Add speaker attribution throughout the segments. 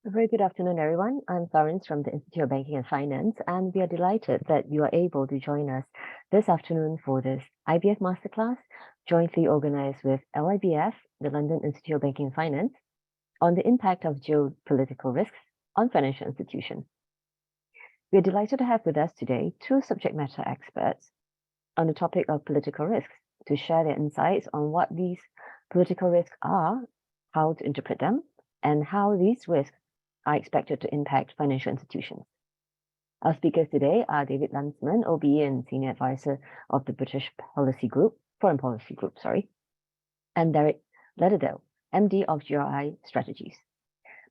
Speaker 1: A very good afternoon, everyone. I'm Florence from the Institute of Banking and Finance, and we are delighted that you are able to join us this afternoon for this IBF Masterclass, jointly organized with LIBF, the London Institute of Banking and Finance, on the impact of geopolitical risks on financial institutions. We are delighted to have with us today two subject matter experts on the topic of political risks to share their insights on what these political risks are, how to interpret them, and how these risks are expected to impact financial institutions. Our speakers today are David Landsman, OBE and Senior Advisor of the British Foreign Policy Group, and Derek Lauderdale, MD of GRI Strategies.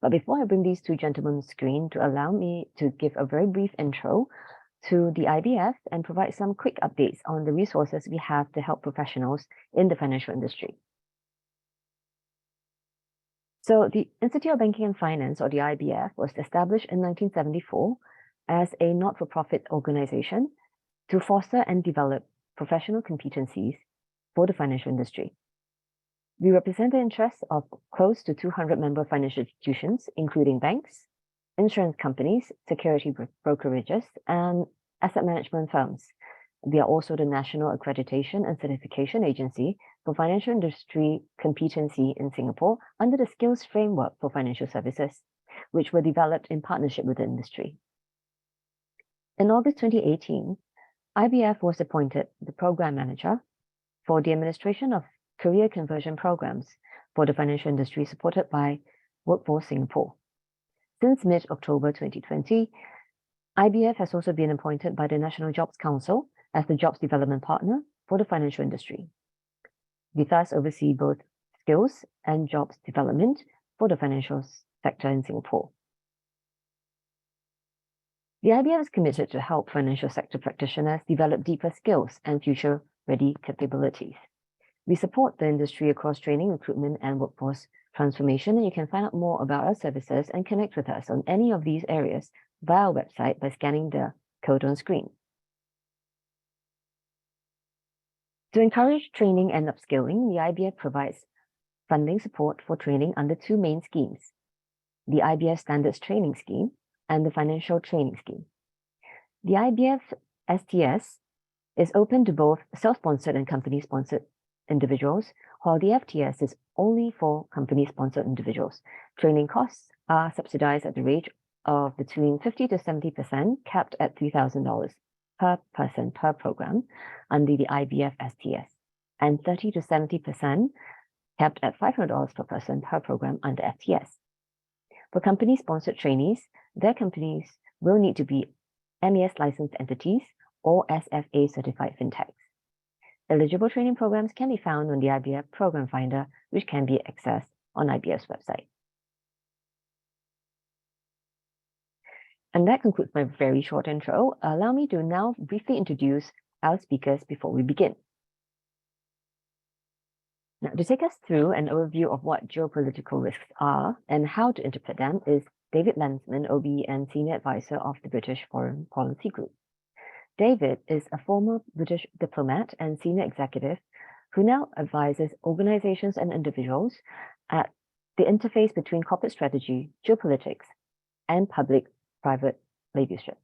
Speaker 1: But before I bring these two gentlemen on screen, to allow me to give a very brief intro to the IBF and provide some quick updates on the resources we have to help professionals in the financial industry. So the Institute of Banking and Finance, or the IBF, was established in 1974 as a not-for-profit organization to foster and develop professional competencies for the financial industry. We represent the interests of close to 200 member financial institutions, including banks, insurance companies, security brokerages, and asset management firms. We are also the National Accreditation and Certification Agency for Financial Industry Competency in Singapore under the Skills Framework for Financial Services, which were developed in partnership with the industry. In August 2018, IBF was appointed the Program Manager for the administration of career conversion programs for the financial industry supported by Workforce Singapore. Since mid-October 2020, IBF has also been appointed by the National Jobs Council as the Jobs Development Partner for the financial industry. We thus oversee both skills and jobs development for the financial sector in Singapore. The IBF is committed to help financial sector practitioners develop deeper skills and future-ready capabilities. We support the industry across training, recruitment, and workforce transformation, and you can find out more about our services and connect with us on any of these areas via our website by scanning the code on screen. To encourage training and upskilling, the IBF provides funding support for training under two main schemes, the IBF Standards Training Scheme and the Financial Training Scheme. The IBF STS is open to both self-sponsored and company-sponsored individuals, while the FTS is only for company-sponsored individuals. Training costs are subsidized at the rate of between 50 to 70%, capped at $3,000 per person per program under the IBF STS, and 30 to 70%, capped at $500 per person per program under FTS. For company-sponsored trainees, their companies will need to be MES licensed entities or SFA certified fintechs. Eligible training programs can be found on the IBF Program Finder, which can be accessed on IBF's website. And that concludes my very short intro. Allow me to now briefly introduce our speakers before we begin. Now, to take us through an overview of what geopolitical risks are and how to interpret them is David Landsman, OBE and Senior Advisor of the British Foreign Policy Group. David is a former British diplomat and senior executive who now advises organizations and individuals at the interface between corporate strategy, geopolitics, and public-private leadership.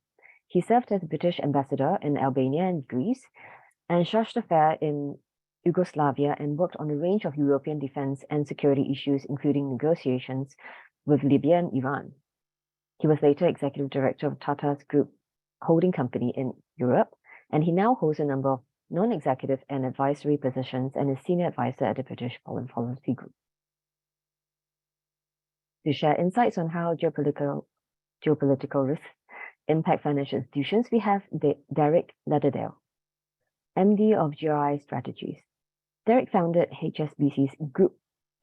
Speaker 1: He served as British ambassador in Albania and Greece and chargé d'affaires in Yugoslavia and worked on a range of European defense and security issues, including negotiations with Libya and Iran. He was later executive director of Tata's Group holding company in Europe, and he now holds a number of non-executive and advisory positions and is senior advisor at the British Foreign Policy Group. To share insights on how geopolitical risks impact financial institutions, we have Derek Lauderdale, MD of GRI Strategies. Derek founded HSBC's Group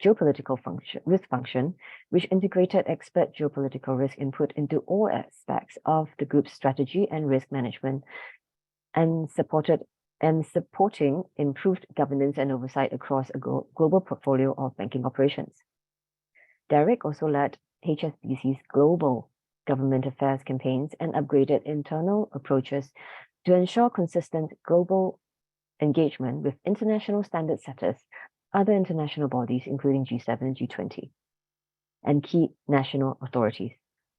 Speaker 1: Geopolitical Risk Function, which integrated expert geopolitical risk input into all aspects of the group's strategy and risk management, and supporting improved governance and oversight across a global portfolio of banking operations. Derek also led HSBC's global government affairs campaigns and upgraded internal approaches to ensure consistent global engagement with international standard setters, other international bodies, including G7 and G20. and key national authorities.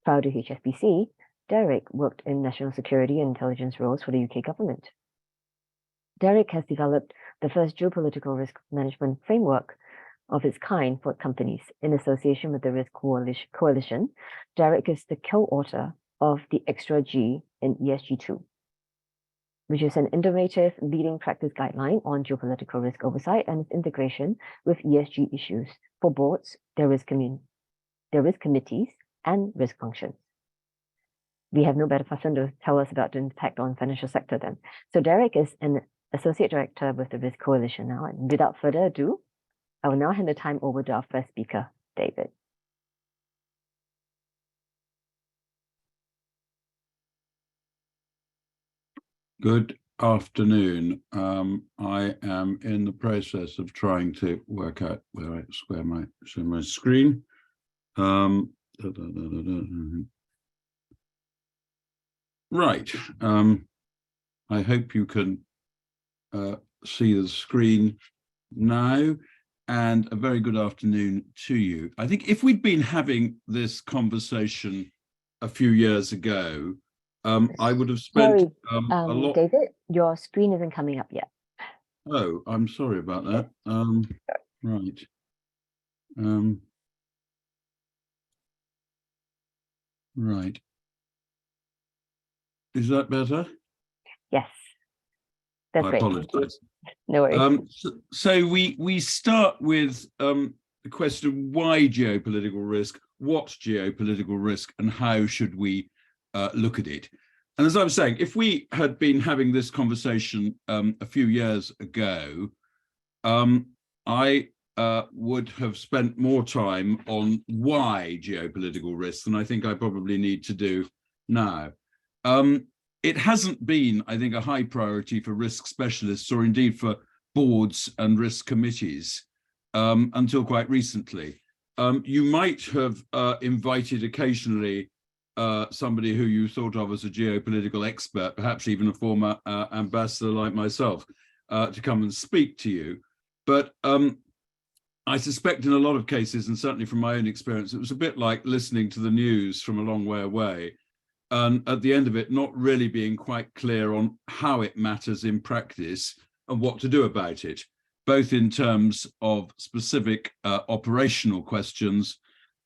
Speaker 1: Prior to HSBC, Derek worked in national security and intelligence roles for the UK government. Derek has developed the first geopolitical risk management framework of its kind for companies in association with the Risk Coalition. Derek is the co-author of the Extra G in ESG2, which is an innovative leading practice guideline on geopolitical risk oversight and its integration with ESG issues for boards, their risk committees, and risk functions. We have no better person to tell us about the impact on financial sector then. So Derek is an associate director with the Risk Coalition now. And without further ado, I will now hand the time over to our first speaker, David.
Speaker 2: Good afternoon. I am in the process of trying to work out where I share my screen. Right. I hope you can see the screen now, and a very good afternoon to you. I think if we'd been having this conversation a few years ago, I would have spent a lot.
Speaker 1: David, your screen isn't coming up yet.
Speaker 2: Oh, I'm sorry about that. Right. Right. Is that better?
Speaker 1: Yes. That's great.
Speaker 2: I apologize.
Speaker 1: No worries.
Speaker 2: So we start with the question of why geopolitical risk, what geopolitical risk, and how should we look at it? And as I was saying, if we had been having this conversation a few years ago, I would have spent more time on why geopolitical risk than I think I probably need to do now. It hasn't been, I think, a high priority for risk specialists or indeed for boards and risk committees until quite recently. You might have invited occasionally somebody who you thought of as a geopolitical expert, perhaps even a former ambassador like myself, to come and speak to you. But I suspect in a lot of cases, and certainly from my own experience, it was a bit like listening to the news from a long way away. And at the end of it, not really being quite clear on how it matters in practice and what to do about it, both in terms of specific operational questions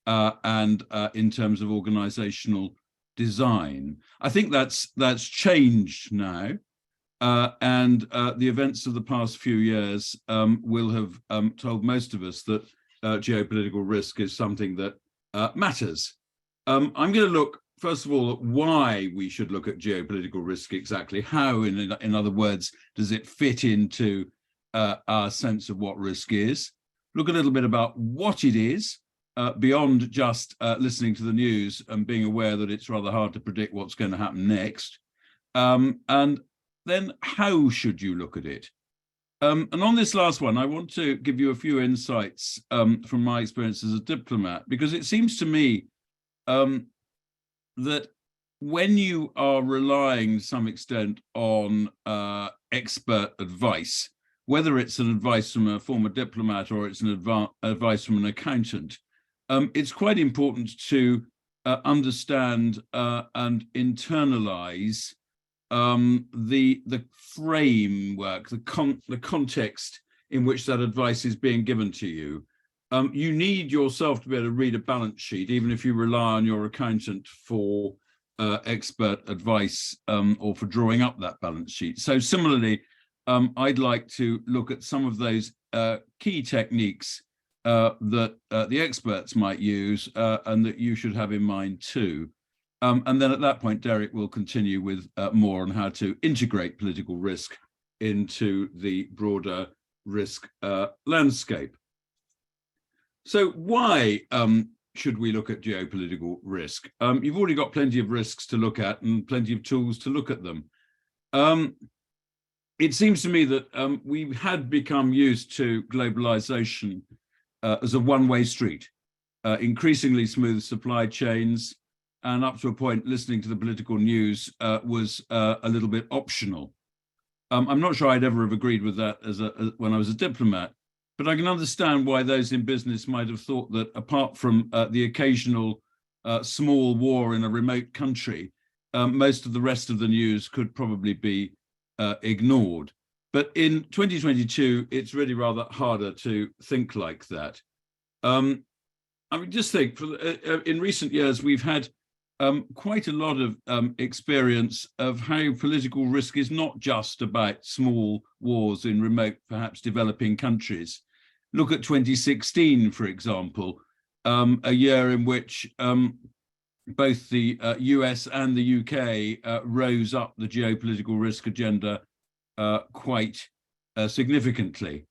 Speaker 2: and in terms of organizational design. I think that's changed now. And the events of the past few years will have told most of us that geopolitical risk is something that matters. I'm going to look, first of all, at why we should look at geopolitical risk exactly. How, in other words, does it fit into our sense of what risk is? Look a little bit about what it is, beyond just listening to the news and being aware that it's rather hard to predict what's going to happen next. And then how should you look at it? And on this last one, I want to give you a few insights from my experience as a diplomat, because it seems to me that when you are relying to some extent on expert advice, whether it's an advice from a former diplomat or it's an advice from an accountant, it's quite important to understand and internalize the framework, the context in which that advice is being given to you. You need yourself to be able to read a balance sheet, even if you rely on your accountant for expert advice or for drawing up that balance sheet. So similarly, I'd like to look at some of those key techniques that the experts might use and that you should have in mind too. And then at that point, Derek will continue with more on how to integrate political risk into the broader risk landscape. So why should we look at geopolitical risk? You've already got plenty of risks to look at and plenty of tools to look at them. It seems to me that we had become used to globalization as a one-way street, increasingly smooth supply chains, and up to a point, listening to the political news was a little bit optional. I'm not sure I'd ever have agreed with that when I was a diplomat, but I can understand why those in business might have thought that apart from the occasional small war in a remote country, most of the rest of the news could probably be ignored. But in 2022, it's really rather harder to think like that. I mean, just think, in recent years, we've had quite a lot of experience of how political risk is not just about small wars in remote, perhaps developing countries. Look at 2016, for example, a year in which both the US and the UK rose up the geopolitical risk agenda quite significantly.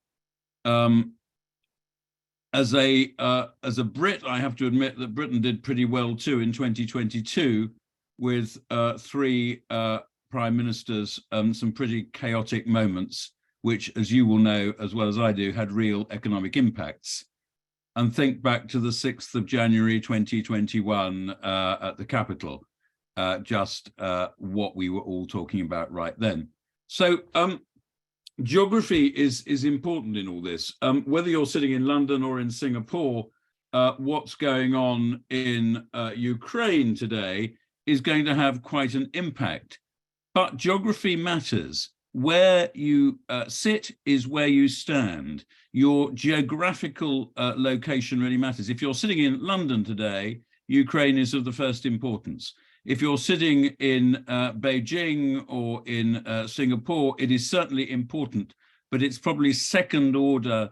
Speaker 2: As a Brit, I have to admit that Britain did pretty well too in 2022, with three prime ministers, some pretty chaotic moments, which, as you will know as well as I do, had real economic impacts. And think back to the 6th of January 2021 at the Capitol, just what we were all talking about right then. So geography is important in all this. Whether you're sitting in London or in Singapore, what's going on in Ukraine today is going to have quite an impact. But geography matters. Where you sit is where you stand. Your geographical location really matters. If you're sitting in London today, Ukraine is of the first importance. If you're sitting in Beijing or in Singapore, it is certainly important, but it's probably second order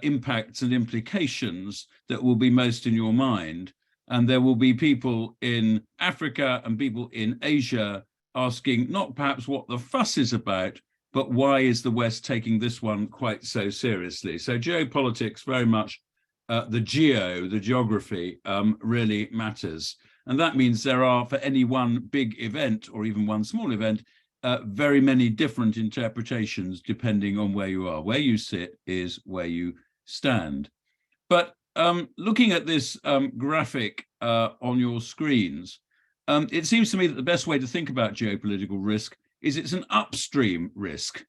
Speaker 2: impacts and implications that will be most in your mind. And there will be people in Africa and people in Asia asking not perhaps what the fuss is about, but why is the West taking this one quite so seriously? So geopolitics, very much the geography really matters. And that means there are, for any one big event or even one small event, very many different interpretations depending on where you are. Where you sit is where you stand. But looking at this graphic on your screens, it seems to me that the best way to think about geopolitical risk is it's an upstream risk.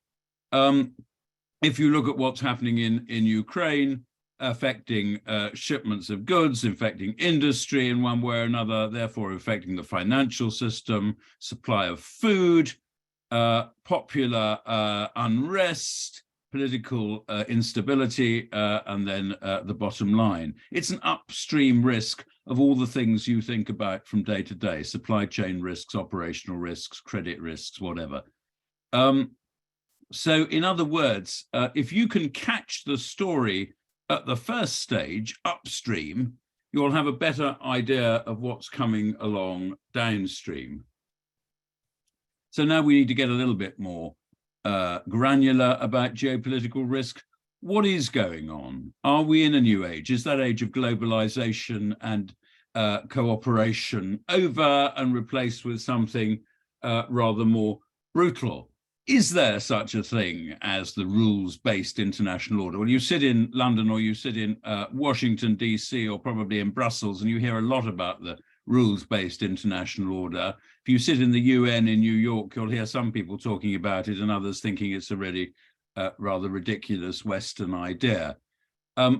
Speaker 2: If you look at what's happening in Ukraine, affecting shipments of goods, affecting industry in one way or another, therefore affecting the financial system, supply of food, popular unrest, political instability, and then the bottom line. It's an upstream risk of all the things you think about from day to day: supply chain risks, operational risks, credit risks, whatever. So in other words, if you can catch the story at the first stage, upstream, you'll have a better idea of what's coming along downstream. So now we need to get a little bit more granular about geopolitical risk. What is going on? Are we in a new age? Is that age of globalization and cooperation over and replaced with something rather more brutal? Is there such a thing as the rules-based international order? When you sit in London or you sit in Washington, DC, or probably in Brussels, and you hear a lot about the rules-based international order. If you sit in the UN in New York, you'll hear some people talking about it and others thinking it's a really rather ridiculous Western idea. Are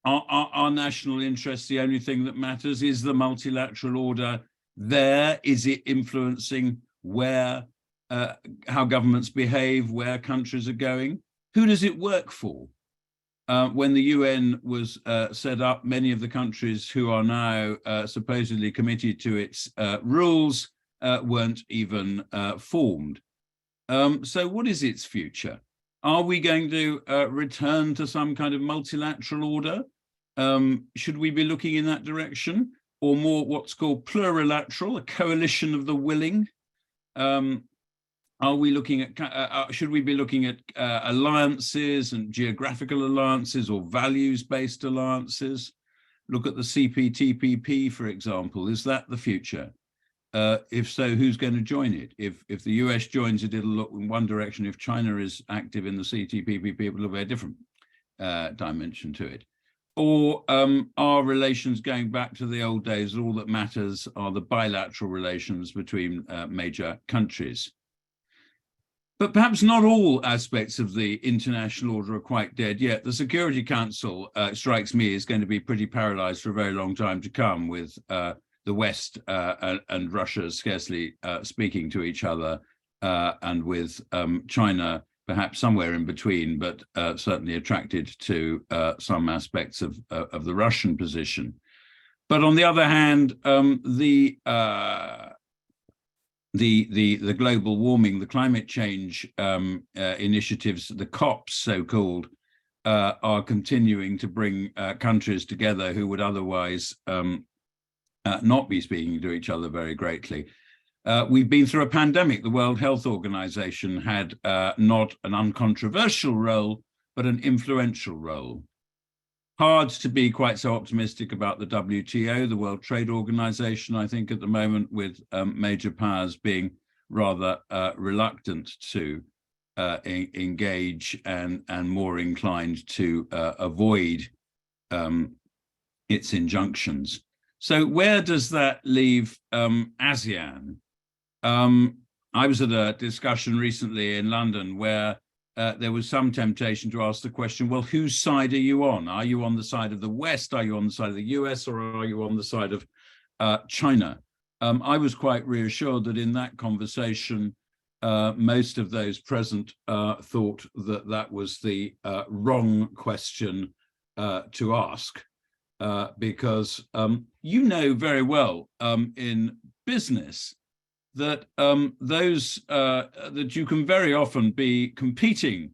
Speaker 2: our national interests the only thing that matters? Is the multilateral order there? Is it influencing where, how governments behave, where countries are going? Who does it work for? When the UN was set up, many of the countries who are now supposedly committed to its rules weren't even formed. So what is its future? Are we going to return to some kind of multilateral order? Should we be looking in that direction? Or more what's called plurilateral, a coalition of the willing? Are we looking at, should we be looking at alliances and geographical alliances or values-based alliances? Look at the CPTPP, for example. Is that the future? If so, who's going to join it? If the US joins it, it'll look in one direction. If China is active in the CPTPP, it will look a very different dimension to it. Or are relations going back to the old days? All that matters are the bilateral relations between major countries. But perhaps not all aspects of the international order are quite dead yet. The Security Council, strikes me, is going to be pretty paralyzed for a very long time to come, with the West and Russia scarcely speaking to each other, and with China perhaps somewhere in between, but certainly attracted to some aspects of the Russian position. But on the other hand, the global warming, the climate change initiatives, the COPs so-called, are continuing to bring countries together who would otherwise not be speaking to each other very greatly. We've been through a pandemic. The World Health Organization had not an uncontroversial role, but an influential role. Hard to be quite so optimistic about the WTO, the World Trade Organization, I think, at the moment, with major powers being rather reluctant to engage and more inclined to avoid its injunctions. So where does that leave ASEAN? I was at a discussion recently in London where there was some temptation to ask the question, well, whose side are you on? Are you on the side of the West? Are you on the side of the US? Or are you on the side of China? I was quite reassured that in that conversation, most of those present thought that that was the wrong question to ask, because you know very well in business that that you can very often be competing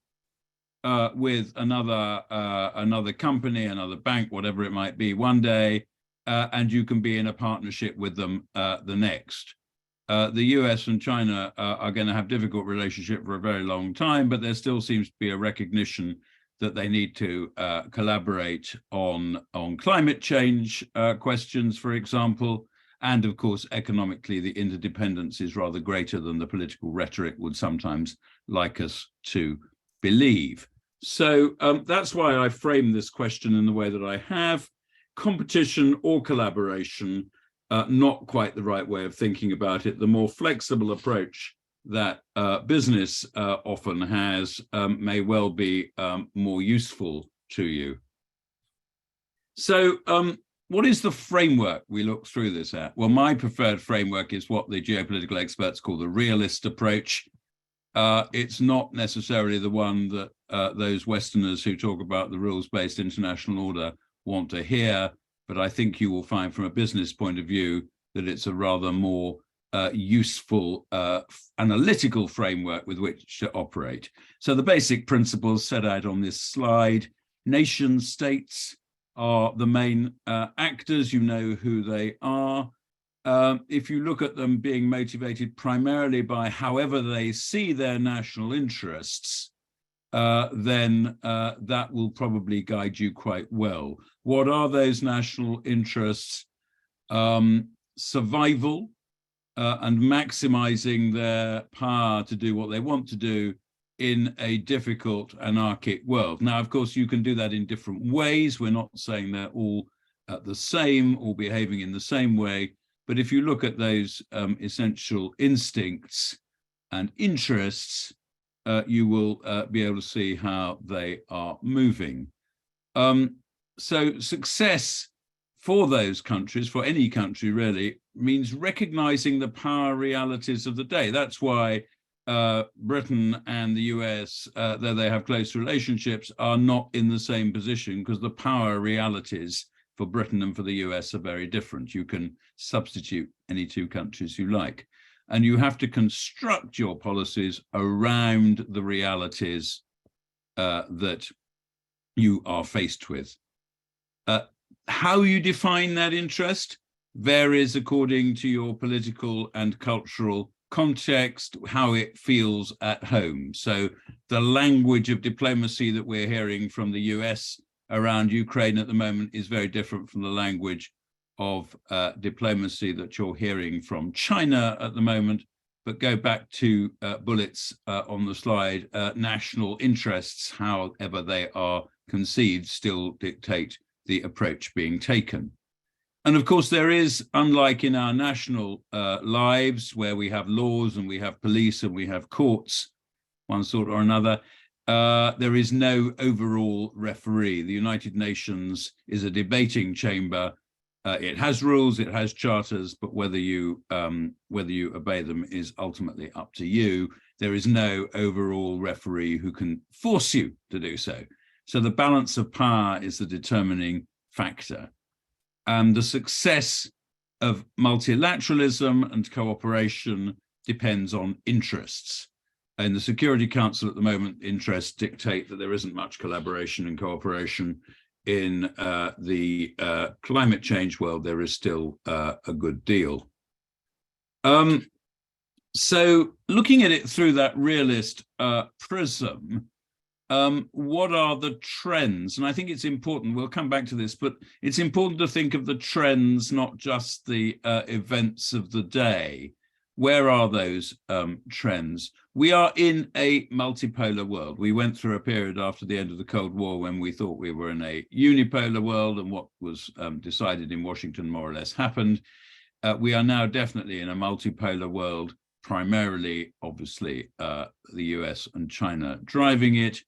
Speaker 2: with another company, another bank, whatever it might be, one day, and you can be in a partnership with them the next. The US and China are going to have difficult relationship for a very long time, but there still seems to be a recognition that they need to collaborate on climate change questions, for example. And of course, economically, the interdependence is rather greater than the political rhetoric would sometimes like us to believe. So that's why I frame this question in the way that I have. Competition or collaboration, not quite the right way of thinking about it. The more flexible approach that business often has may well be more useful to you. So what is the framework we look through this at? Well, my preferred framework is what the geopolitical experts call the realist approach. It's not necessarily the one that those Westerners who talk about the rules-based international order want to hear, but I think you will find from a business point of view that it's a rather more useful analytical framework with which to operate. So the basic principles set out on this slide: nation states are the main actors, you know who they are. If you look at them being motivated primarily by however they see their national interests, then that will probably guide you quite well. What are those national interests? Survival and maximizing their power to do what they want to do in a difficult anarchic world. Now, of course, you can do that in different ways. We're not saying they're all the same or behaving in the same way. But if you look at those essential instincts and interests, you will be able to see how they are moving. So success for those countries, for any country really, means recognizing the power realities of the day. That's why Britain and the US, though they have close relationships, are not in the same position, because the power realities for Britain and for the US are very different. You can substitute any two countries you like, and you have to construct your policies around the realities that you are faced with. How you define that interest varies according to your political and cultural context, how it feels at home. So the language of diplomacy that we're hearing from the US around Ukraine at the moment is very different from the language of diplomacy that you're hearing from China at the moment. But go back to bullets on the slide, national interests, however they are conceived, still dictate the approach being taken. And of course, there is, unlike in our national lives, where we have laws and we have police and we have courts, one sort or another. There is no overall referee. The United Nations is a debating chamber. It has rules, it has charters, but whether you obey them is ultimately up to you. There is no overall referee who can force you to do so. So the balance of power is the determining factor. And the success of multilateralism and cooperation depends on interests. In the Security Council at the moment, interests dictate that there isn't much collaboration and cooperation. In the climate change world, there is still a good deal. So looking at it through that realist prism, what are the trends? And I think it's important, we'll come back to this, but it's important to think of the trends, not just the events of the day. Where are those trends? We are in a multipolar world. We went through a period after the end of the Cold War when we thought we were in a unipolar world, and what was decided in Washington more or less happened. We are now definitely in a multipolar world, primarily, obviously, the US and China driving it,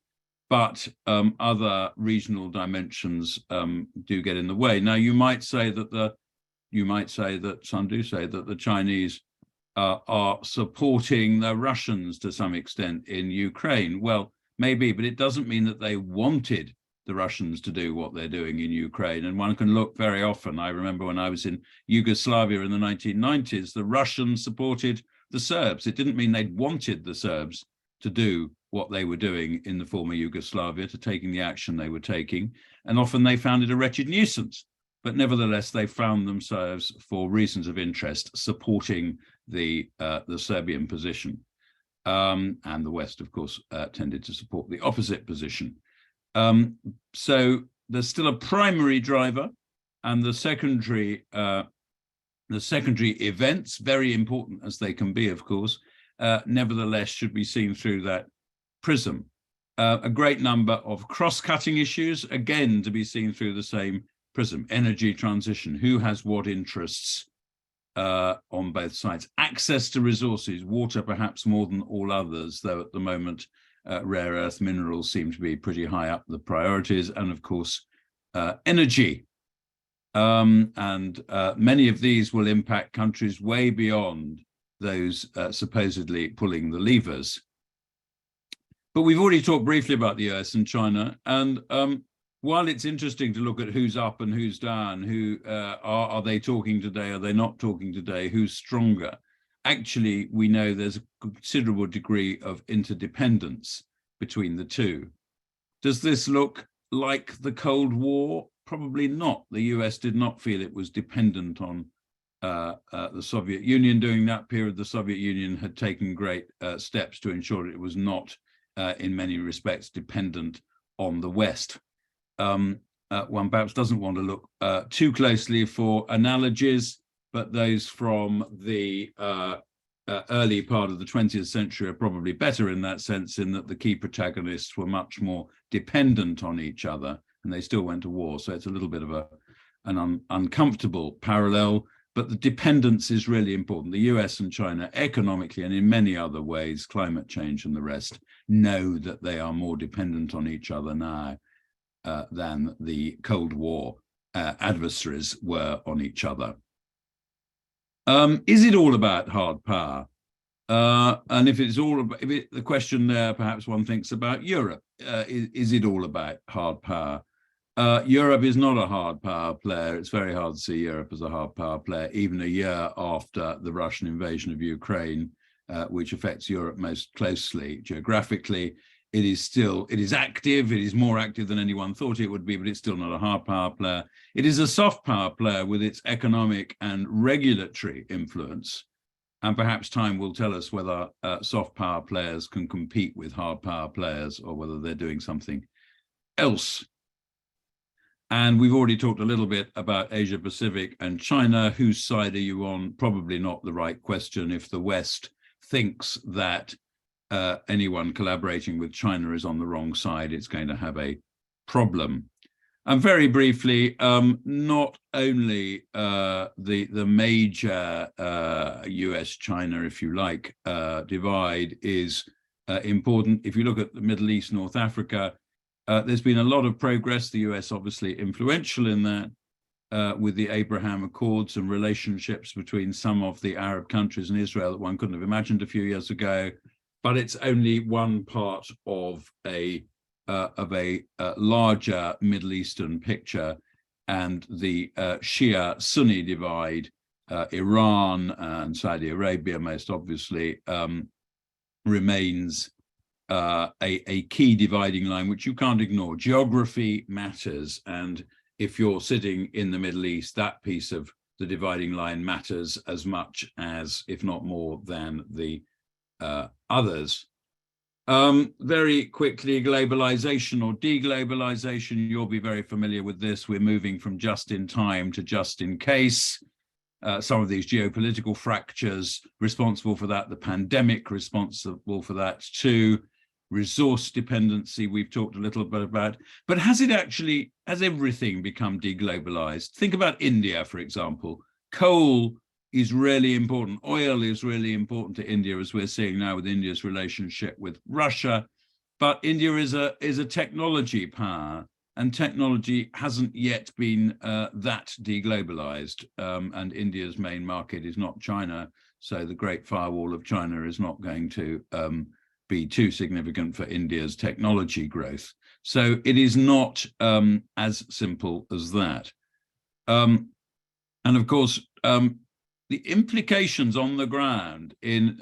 Speaker 2: but other regional dimensions do get in the way. Now, some do say that the Chinese are supporting the Russians to some extent in Ukraine. Well, maybe, but it doesn't mean that they wanted the Russians to do what they're doing in Ukraine. And one can look very often. I remember when I was in Yugoslavia in the 1990s, the Russians supported the Serbs. It didn't mean they'd wanted the Serbs to do what they were doing in the former Yugoslavia, to taking the action they were taking. And often they found it a wretched nuisance. But nevertheless, they found themselves, for reasons of interest, supporting the Serbian position. And the West, of course, tended to support the opposite position. So there's still a primary driver, and the secondary events, very important as they can be, of course, nevertheless should be seen through that prism. A great number of cross-cutting issues, again, to be seen through the same prism. Energy transition, who has what interests on both sides? Access to resources, water perhaps more than all others, though at the moment rare earth minerals seem to be pretty high up the priorities, and of course energy. And many of these will impact countries way beyond those supposedly pulling the levers. But we've already talked briefly about the US and China, and while it's interesting to look at who's up and who's down, who are they talking today, are they not talking today, who's stronger, actually we know there's a considerable degree of interdependence between the two. Does this look like the Cold War? Probably not. The US did not feel it was dependent on the Soviet Union during that period. The Soviet Union had taken great steps to ensure that it was not, in many respects, dependent on the West. One perhaps doesn't want to look too closely for analogies, but those from the early part of the 20th century are probably better in that sense, in that the key protagonists were much more dependent on each other, and they still went to war. So it's a little bit of an uncomfortable parallel, but the dependence is really important. The US and China, economically and in many other ways, climate change and the rest, know that they are more dependent on each other now than the Cold War adversaries were on each other. Is it all about hard power? And if it's all about, the question there, perhaps one thinks about Europe. Is it all about hard power? Europe is not a hard power player. It's very hard to see Europe as a hard power player, even a year after the Russian invasion of Ukraine, which affects Europe most closely geographically. It is active. It is more active than anyone thought it would be, but it's still not a hard power player. It is a soft power player with its economic and regulatory influence. And perhaps time will tell us whether soft power players can compete with hard power players, or whether they're doing something else. And we've already talked a little bit about Asia Pacific and China. Whose side are you on? Probably not the right question. If the West thinks that anyone collaborating with China is on the wrong side, it's going to have a problem. And very briefly, not only the major US-China, if you like, divide is important. If you look at the Middle East, North Africa, there's been a lot of progress. The US obviously influential in that, with the Abraham Accords and relationships between some of the Arab countries and Israel that one couldn't have imagined a few years ago. But it's only one part of a larger Middle Eastern picture, and the Shia-Sunni divide, Iran and Saudi Arabia most obviously, remains a key dividing line, which you can't ignore. Geography matters, and if you're sitting in the Middle East, that piece of the dividing line matters as much as, if not more than, the others. Very quickly, globalization or deglobalization, you'll be very familiar with this. We're moving from just in time to just in case. Some of these geopolitical fractures responsible for that, the pandemic responsible for that too, resource dependency we've talked a little bit about. But has everything become deglobalized? Think about India, for example. Coal is really important. Oil is really important to India, as we're seeing now with India's relationship with Russia. But India is a technology power, and technology hasn't yet been that deglobalized. And India's main market is not China, so the Great Firewall of China is not going to be too significant for India's technology growth. So it is not as simple as that. And of course, the implications on the ground in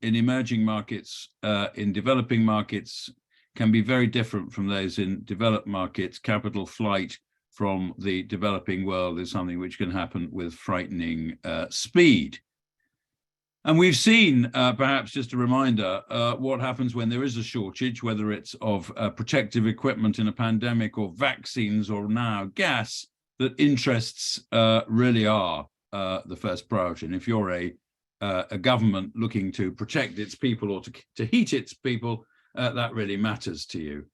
Speaker 2: emerging markets, in developing markets, can be very different from those in developed markets. Capital flight from the developing world is something which can happen with frightening speed. And we've seen, perhaps just a reminder, what happens when there is a shortage, whether it's of protective equipment in a pandemic or vaccines or now gas, that interests really are the first priority. And if you're a government looking to protect its people or to heat its people, that really matters to you.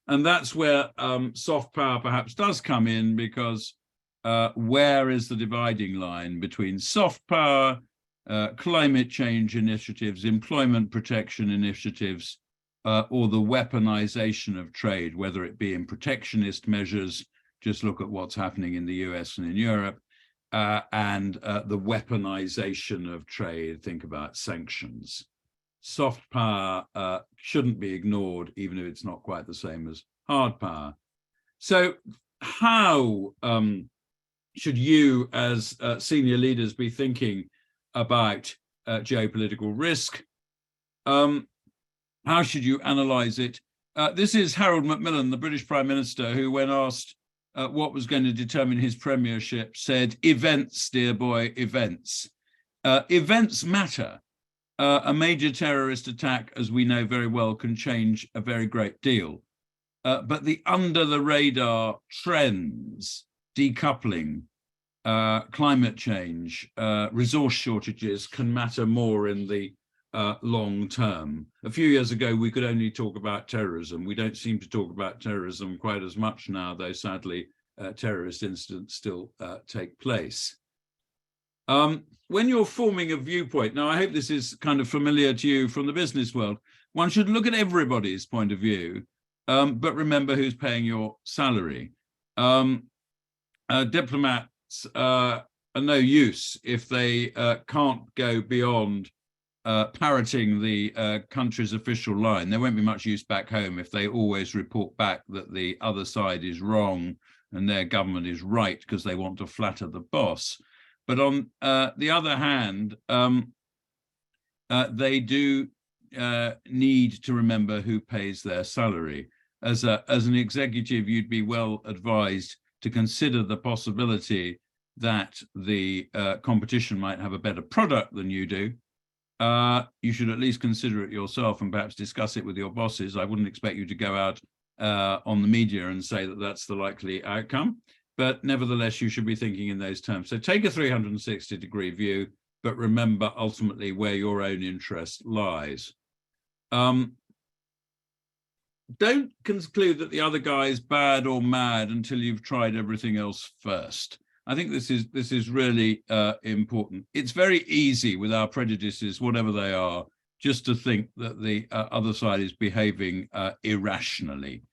Speaker 2: And that's where soft power perhaps does come in, because where is the dividing line between soft power, climate change initiatives, employment protection initiatives, or the weaponization of trade, whether it be in protectionist measures, just look at what's happening in the US and in Europe, and the weaponization of trade, think about sanctions. Soft power shouldn't be ignored, even if it's not quite the same as hard power. So how should you as senior leaders be thinking about geopolitical risk? How should you analyze it? This is Harold Macmillan, the British Prime Minister, who, when asked what was going to determine his premiership, said, "Events, dear boy, events." Events matter. A major terrorist attack, as we know very well, can change a very great deal. But the under-the-radar trends, decoupling, climate change, resource shortages, can matter more in the long term. A few years ago, we could only talk about terrorism. We don't seem to talk about terrorism quite as much now, though sadly, terrorist incidents still take place. When you're forming a viewpoint, now I hope this is kind of familiar to you from the business world, one should look at everybody's point of view, but remember who's paying your salary. Diplomats are no use if they can't go beyond parroting the country's official line. There won't be much use back home if they always report back that the other side is wrong and their government is right because they want to flatter the boss. But on the other hand, they do need to remember who pays their salary. As an executive, you'd be well advised to consider the possibility that the competition might have a better product than you do. You should at least consider it yourself and perhaps discuss it with your bosses. I wouldn't expect you to go out on the media and say that that's the likely outcome. But nevertheless, you should be thinking in those terms. So take a 360-degree view, but remember ultimately where your own interest lies. Don't conclude that the other guy is bad or mad until you've tried everything else first. I think this is really important. It's very easy with our prejudices, whatever they are, just to think that the other side is behaving irrationally.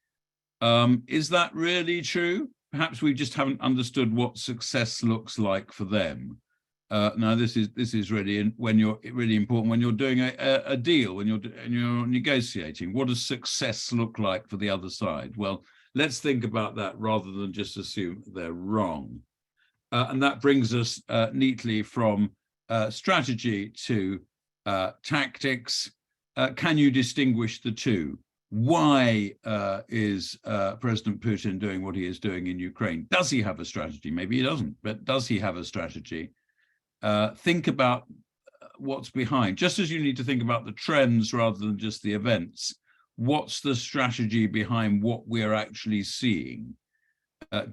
Speaker 2: Is that really true? Perhaps we just haven't understood what success looks like for them. Now, this is really when you're really important when you're doing a deal, when you're negotiating. What does success look like for the other side? Well, let's think about that rather than just assume they're wrong. And that brings us neatly from strategy to tactics. Can you distinguish the two? Why is President Putin doing what he is doing in Ukraine? Does he have a strategy? Maybe he doesn't, but does he have a strategy? Think about what's behind. Just as you need to think about the trends rather than just the events, what's the strategy behind what we're actually seeing?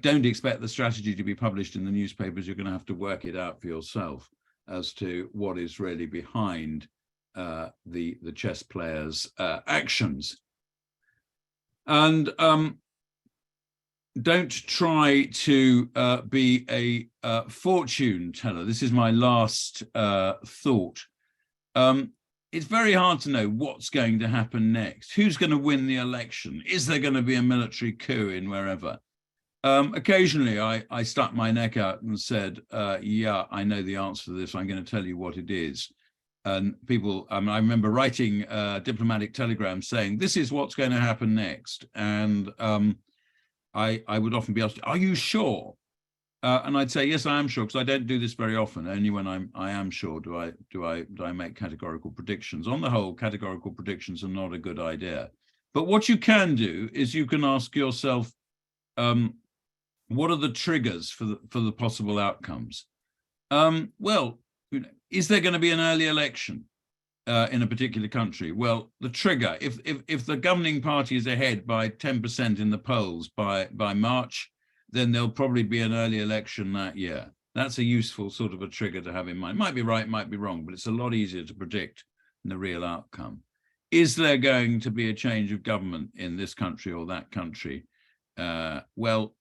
Speaker 2: Don't expect the strategy to be published in the newspapers. You're going to have to work it out for yourself as to what is really behind the chess players' actions. And don't try to be a fortune teller. This is my last thought. It's very hard to know what's going to happen next. Who's going to win the election? Is there going to be a military coup in wherever? Occasionally, I stuck my neck out and said, yeah, I know the answer to this. I'm going to tell you what it is. And people, I remember writing diplomatic telegrams saying, this is what's going to happen next. And I would often be asked, are you sure? And I'd say, yes, I am sure, because I don't do this very often. Only when I am sure do I make categorical predictions. On the whole, categorical predictions are not a good idea. But what you can do is you can ask yourself, what are the triggers for the possible outcomes? Well, is there going to be an early election in a particular country? Well, the trigger, if the governing party is ahead by 10% in the polls by March, then there'll probably be an early election that year. That's a useful sort of a trigger to have in mind. Might be right, might be wrong, but it's a lot easier to predict than the real outcome. Is there going to be a change of government in this country or that country? Well,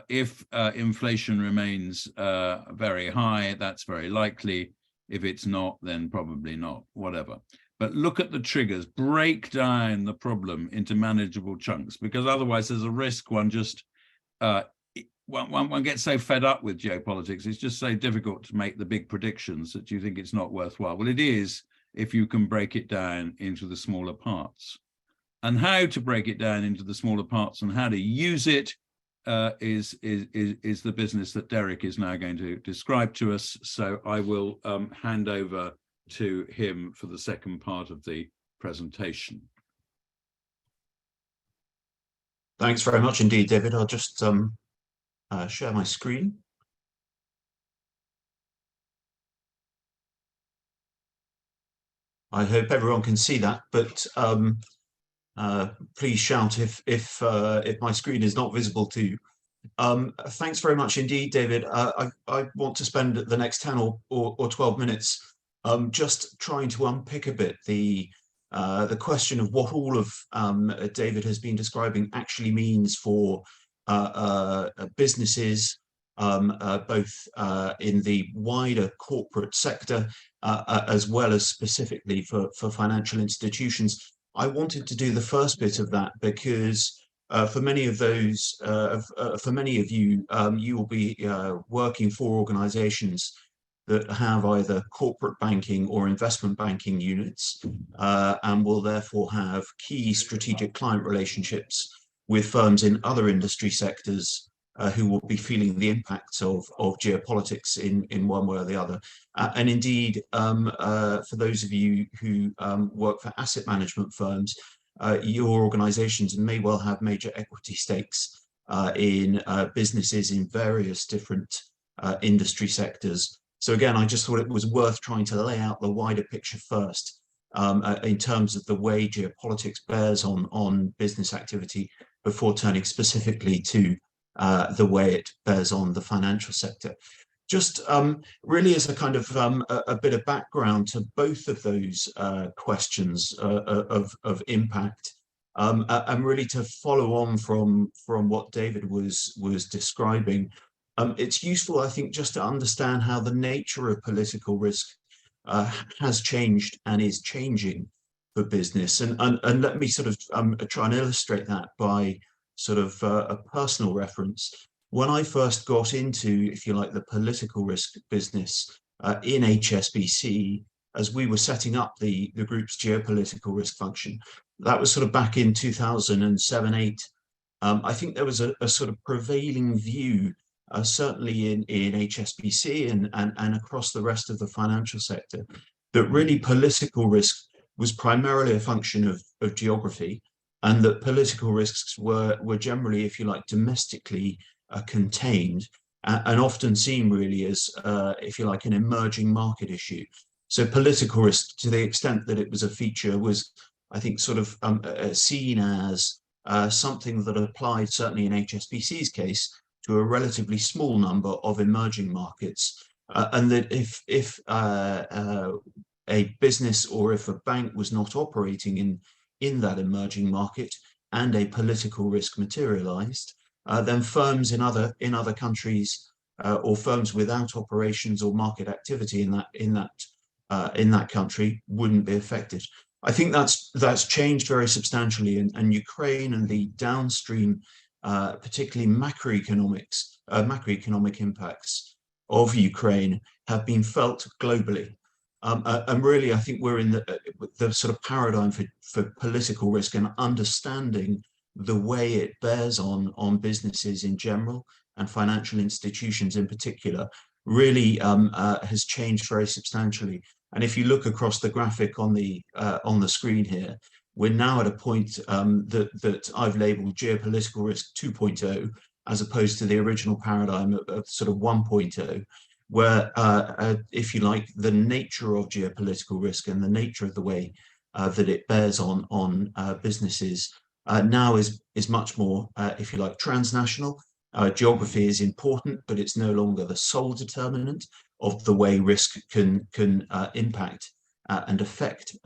Speaker 2: if inflation remains very high, that's very likely. If it's not, then probably not, whatever. But look at the triggers, break down the problem into manageable chunks, because otherwise there's a risk one just, one gets so fed up with geopolitics, it's just so difficult to make the big predictions that you think it's not worthwhile. Well, it is if you can break it down into the smaller parts. And how to break it down into the smaller parts and how to use it is the business that Derek is now going to describe to us. So I will hand over to him for the second part of the presentation.
Speaker 3: Thanks very much indeed, David. I'll just share my screen. I hope everyone can see that, but please shout if my screen is not visible to you. Thanks very much indeed, David. I want to spend the next 10 or 12 minutes just trying to unpick a bit the question of what all of David has been describing actually means for businesses, both in the wider corporate sector, as well as specifically for financial institutions. I wanted to do the first bit of that because for many of those, for many of you, you will be working for organizations that have either corporate banking or investment banking units, and will therefore have key strategic client relationships with firms in other industry sectors who will be feeling the impacts of geopolitics in one way or the other. And indeed, for those of you who work for asset management firms, your organizations may well have major equity stakes in businesses in various different industry sectors. So again, I just thought it was worth trying to lay out the wider picture first in terms of the way geopolitics bears on business activity before turning specifically to the way it bears on the financial sector. Just really as a kind of a bit of background to both of those questions of impact, and really to follow on from what David was describing, it's useful, I think, just to understand how the nature of political risk has changed and is changing business. And let me sort of try and illustrate that by sort of a personal reference. When I first got into, if you like, the political risk business in HSBC, as we were setting up the group's geopolitical risk function, that was sort of back in 2007-8. I think there was a sort of prevailing view, certainly in HSBC and across the rest of the financial sector, that really political risk was primarily a function of geography, and that political risks were generally, if you like, domestically contained, and often seen really as, if you like, an emerging market issue. So political risk, to the extent that it was a feature, was, I think, sort of seen as something that applied, certainly in HSBC's case, to a relatively small number of emerging markets, and that if a business or if a bank was not operating in that emerging market and a political risk materialized, then firms in other countries or firms without operations or market activity in that country wouldn't be affected. I think that's changed very substantially, and Ukraine and the downstream, particularly macroeconomic impacts of Ukraine have been felt globally. And really, I think we're in the sort of paradigm for political risk, and understanding the way it bears on businesses in general and financial institutions in particular really has changed very substantially. And if you look across the graphic on the screen here, we're now at a point that I've labeled geopolitical risk 2.0, as opposed to the original paradigm of sort of 1.0. Where, if you like, the nature of geopolitical risk and the nature of the way that it bears on businesses now is much more, if you like, transnational. Geography is important, but it's no longer the sole determinant of the way risk can impact and affect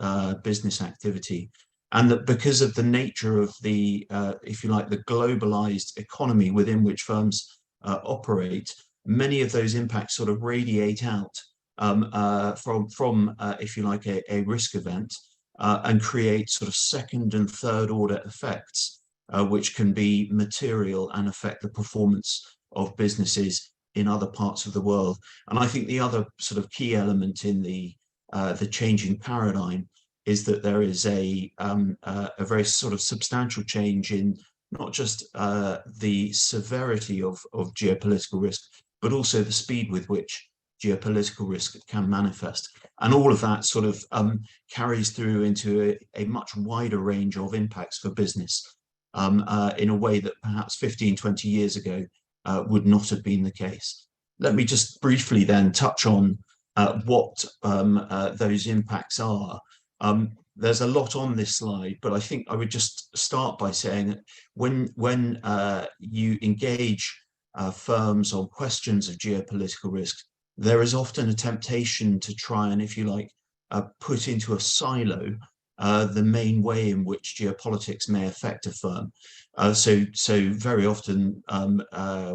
Speaker 3: business activity. And that because of the nature of the, if you like, the globalized economy within which firms operate, many of those impacts sort of radiate out from if you like, a risk event and create sort of second and third order effects, which can be material and affect the performance of businesses in other parts of the world. And I think the other sort of key element in the changing paradigm is that there is a very sort of substantial change in not just the severity of geopolitical risk, but also the speed with which geopolitical risk can manifest. And all of that sort of carries through into a much wider range of impacts for business in a way that perhaps 15, 20 years ago would not have been the case. Let me just briefly then touch on what those impacts are. There's a lot on this slide, but I think I would just start by saying that when you engage firms on questions of geopolitical risk, there is often a temptation to try and, if you like, put into a silo the main way in which geopolitics may affect a firm. So very often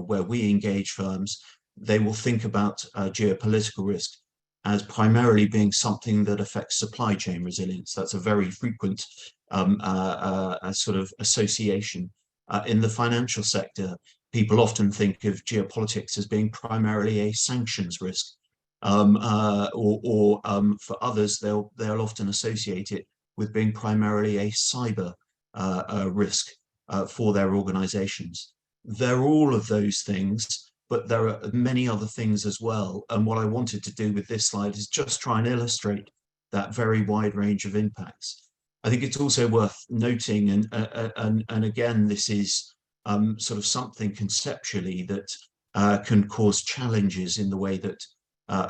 Speaker 3: where we engage firms, they will think about geopolitical risk as primarily being something that affects supply chain resilience. That's a very frequent sort of association. In the financial sector, people often think of geopolitics as being primarily a sanctions risk, or for others, they'll often associate it with being primarily a cyber risk for their organizations. They're all of those things, but there are many other things as well. And what I wanted to do with this slide is just try and illustrate that very wide range of impacts. I think it's also worth noting, and again, this is sort of something conceptually that can cause challenges in the way that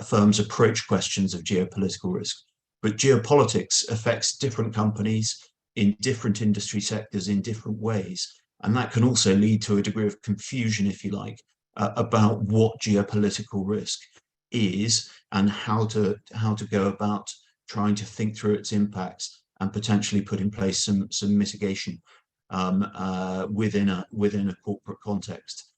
Speaker 3: firms approach questions of geopolitical risk. But geopolitics affects different companies in different industry sectors in different ways. And that can also lead to a degree of confusion, if you like, about what geopolitical risk is and how to go about trying to think through its impacts and potentially put in place some mitigation within a corporate context.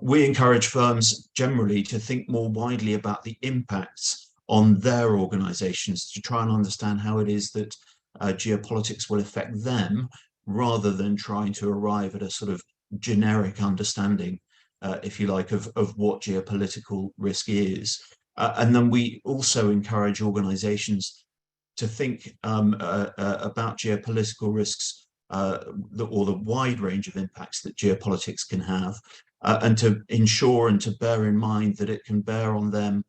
Speaker 3: We encourage firms generally to think more widely about the impacts on their organizations, to try and understand how it is that geopolitics will affect them, rather than trying to arrive at a sort of generic understanding, if you like, of what geopolitical risk is. And then we also encourage organizations to think about geopolitical risks, or the wide range of impacts that geopolitics can have, and to ensure and to bear in mind that it can bear on them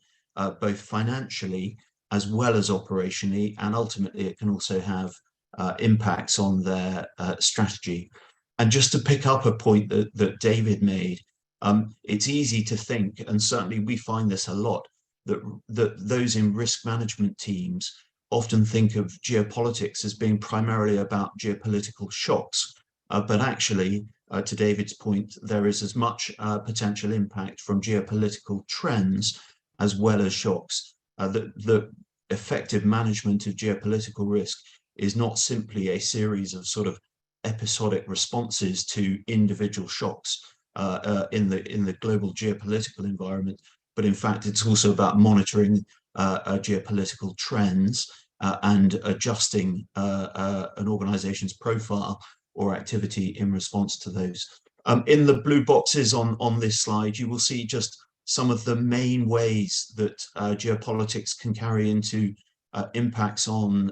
Speaker 3: both financially as well as operationally, and ultimately it can also have impacts on their strategy. And just to pick up a point that David made, it's easy to think, and certainly we find this a lot, that those in risk management teams often think of geopolitics as being primarily about geopolitical shocks. But actually, to David's point, there is as much potential impact from geopolitical trends as well as shocks. The effective management of geopolitical risk is not simply a series of sort of episodic responses to individual shocks in the global geopolitical environment, but in fact it's also about monitoring geopolitical trends and adjusting an organization's profile or activity in response to those. In the blue boxes on this slide, you will see just some of the main ways that geopolitics can carry into impacts on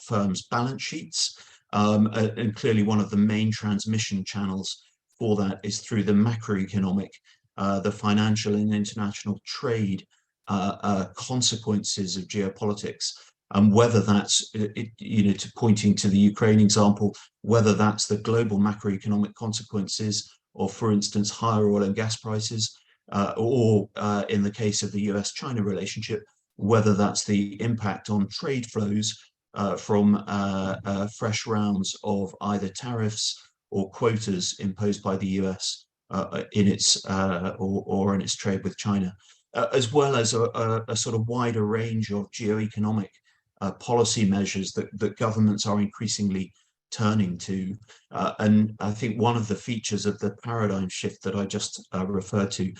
Speaker 3: firms' balance sheets. And clearly one of the main transmission channels for that is through the macroeconomic, the financial and international trade consequences of geopolitics. Whether that's, pointing to the Ukraine example, whether that's the global macroeconomic consequences of, for instance, higher oil and gas prices, or in the case of the US-China relationship, whether that's the impact on trade flows from fresh rounds of either tariffs or quotas imposed by the US in its or in its trade with China, as well as a sort of wider range of geoeconomic policy measures that governments are increasingly turning to. And I think one of the features of the paradigm shift that I just referred to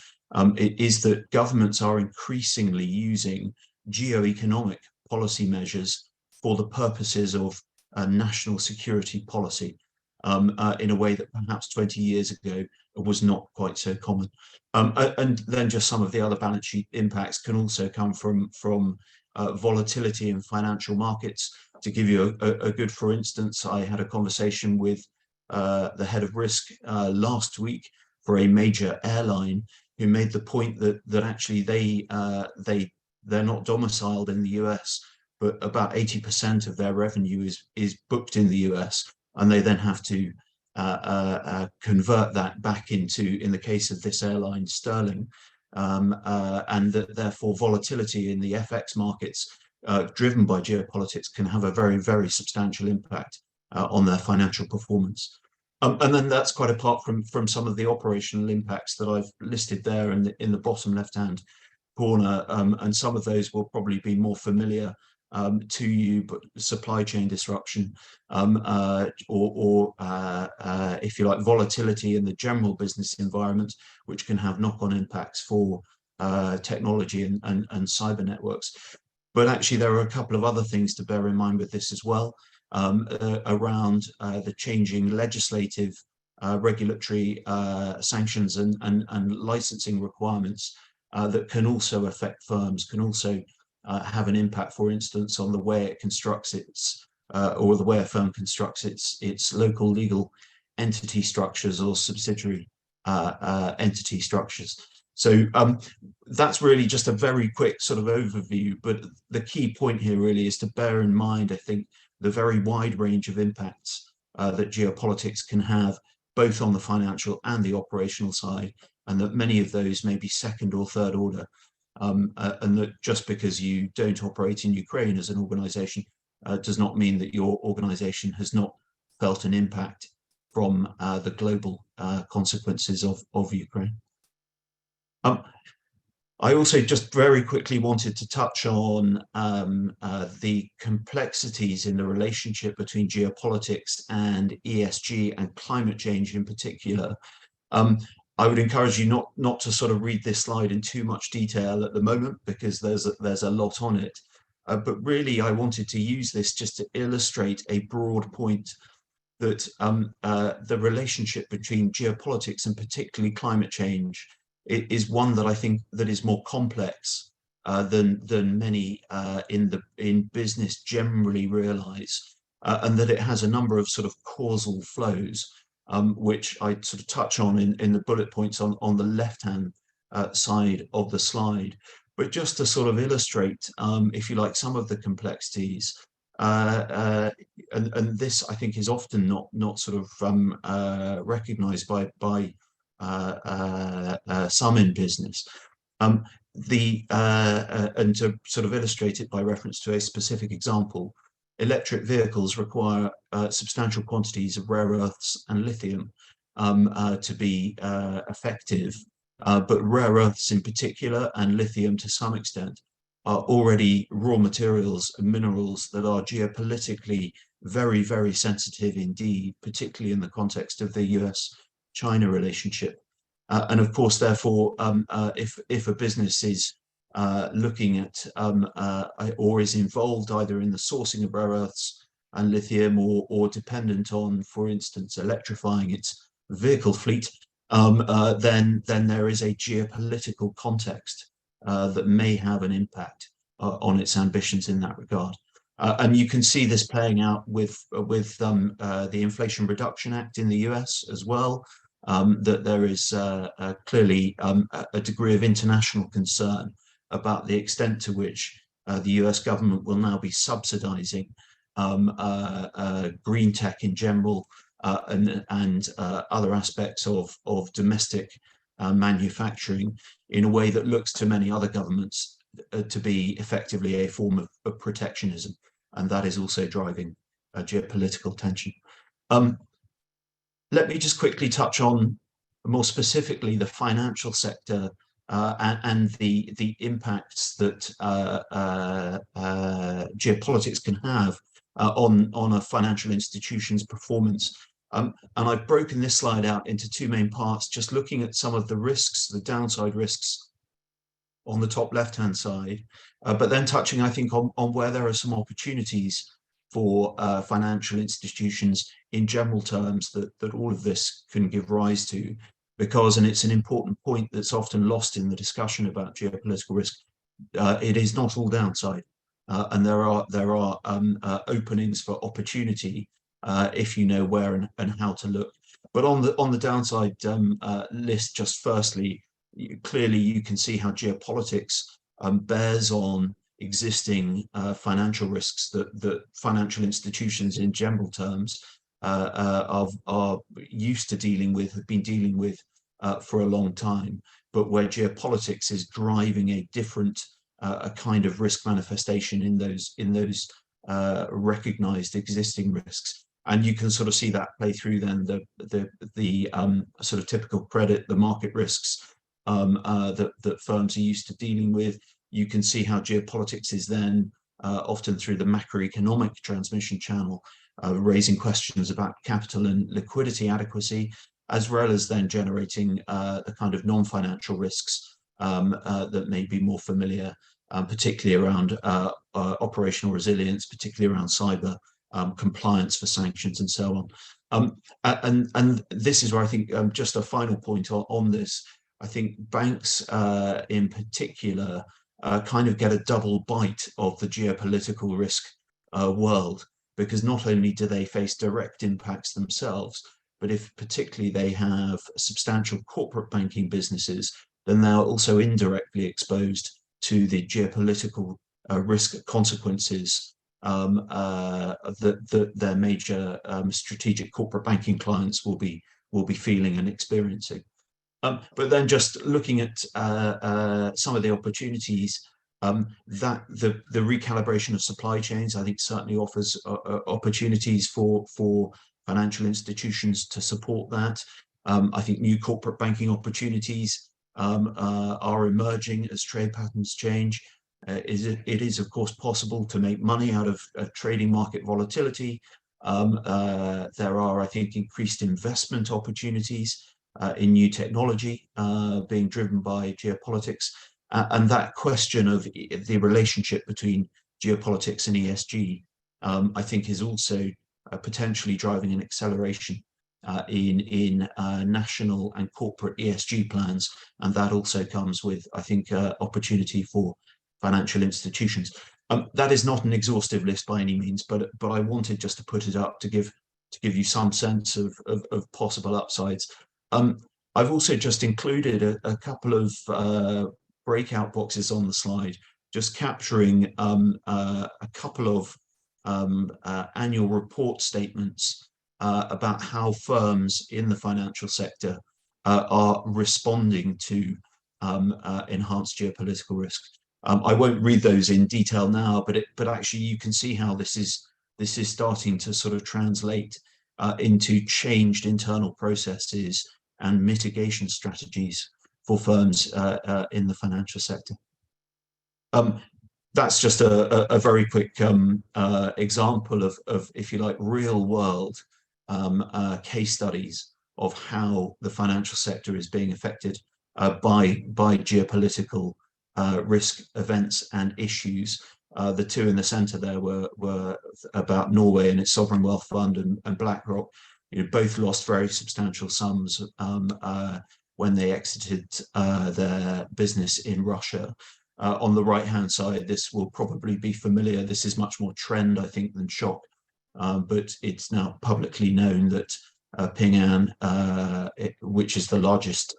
Speaker 3: is that governments are increasingly using geoeconomic policy measures for the purposes of national security policy, in a way that perhaps 20 years ago was not quite so common. And then just some of the other balance sheet impacts can also come from volatility in financial markets. To give you a good, for instance, I had a conversation with the head of risk last week for a major airline, who made the point that actually they're not domiciled in the US, but about 80% of their revenue is booked in the US, and they then have to convert that back into, in the case of this airline, sterling, and that therefore volatility in the FX markets driven by geopolitics can have a very, very substantial impact on their financial performance. And then that's quite apart from some of the operational impacts that I've listed there in the bottom left-hand corner, and some of those will probably be more familiar to you, but supply chain disruption, or if you like, volatility in the general business environment, which can have knock-on impacts for technology and cyber networks. But actually, there are a couple of other things to bear in mind with this as well, around the changing legislative, regulatory sanctions and licensing requirements that can also affect firms, can also have an impact, for instance, on the way it constructs its, or the way a firm constructs its local legal entity structures or subsidiary entity structures. So that's really just a very quick sort of overview, but the key point here really is to bear in mind, I think, the very wide range of impacts that geopolitics can have, both on the financial and the operational side, and that many of those may be second or third order. And that just because you don't operate in Ukraine as an organization does not mean that your organization has not felt an impact from the global consequences of Ukraine. I also just very quickly wanted to touch on the complexities in the relationship between geopolitics and ESG and climate change in particular. I would encourage you not to sort of read this slide in too much detail at the moment, because there's a lot on it. but really I wanted to use this just to illustrate a broad point that the relationship between geopolitics and particularly climate change is one that I think that is more complex than many in business generally realize, and that it has a number of sort of causal flows, which I sort of touch on in the bullet points on the left-hand side of the slide. But just to sort of illustrate, if you like, some of the complexities, and this I think is often not sort of recognized by some in business. And to sort of illustrate it by reference to a specific example, electric vehicles require substantial quantities of rare earths and lithium to be effective, but rare earths in particular and lithium to some extent are already raw materials and minerals that are geopolitically very, very sensitive indeed, particularly in the context of the US-China relationship. And of course, therefore, if a business is looking at or is involved either in the sourcing of rare earths and lithium or dependent on, for instance, electrifying its vehicle fleet, then there is a geopolitical context that may have an impact on its ambitions in that regard. And you can see this playing out with the Inflation Reduction Act in the US as well, that there is clearly a degree of international concern about the extent to which the US government will now be subsidizing green tech in general and other aspects of domestic manufacturing in a way that looks to many other governments to be effectively a form of protectionism, and that is also driving geopolitical tension. Let me just quickly touch on more specifically the financial sector and the impacts that geopolitics can have on a financial institution's performance. And I've broken this slide out into two main parts, just looking at some of the risks, the downside risks on the top left-hand side, but then touching, I think, on where there are some opportunities for financial institutions in general terms that all of this can give rise to, because, and it's an important point that's often lost in the discussion about geopolitical risk, it is not all downside, and there are openings for opportunity if you know where and how to look. But on the downside list, just firstly, clearly you can see how geopolitics bears on existing financial risks that financial institutions in general terms are used to dealing with, have been dealing with for a long time, but where geopolitics is driving a different a kind of risk manifestation in those recognized existing risks. And you can sort of see that play through then the sort of typical credit, the market risks that firms are used to dealing with. You can see how geopolitics is then often through the macroeconomic transmission channel, raising questions about capital and liquidity adequacy, as well as then generating the kind of non-financial risks that may be more familiar, particularly around operational resilience, particularly around cyber compliance for sanctions and so on. And this is where I think just a final point on this, I think banks in particular kind of get a double bite of the geopolitical risk world, because not only do they face direct impacts themselves, but if particularly they have substantial corporate banking businesses, then they are also indirectly exposed to the geopolitical risk consequences that their major strategic corporate banking clients will be feeling and experiencing. But then just looking at some of the opportunities, that the recalibration of supply chains, I think certainly offers opportunities for financial institutions to support that. I think new corporate banking opportunities are emerging as trade patterns change. It is, of course, possible to make money out of trading market volatility. There are, I think, increased investment opportunities in new technology being driven by geopolitics. And that question of the relationship between geopolitics and ESG, I think is also potentially driving an acceleration in national and corporate ESG plans, and that also comes with, I think, opportunity for financial institutions. That is not an exhaustive list by any means, but I wanted just to put it up to give you some sense of possible upsides. I've also just included a couple of breakout boxes on the slide, just capturing a couple of annual report statements about how firms in the financial sector are responding to enhanced geopolitical risk. I won't read those in detail now, but actually you can see how this is starting to sort of translate into changed internal processes and mitigation strategies for firms in the financial sector. That's just a very quick example of, if you like, real world case studies of how the financial sector is being affected by geopolitical risk events and issues. The two in the center there were about Norway and its sovereign wealth fund and BlackRock. Both lost very substantial sums when they exited their business in Russia. On the right-hand side, this will probably be familiar. This is much more trend, I think, than shock. But it's now publicly known that Ping An, which is the largest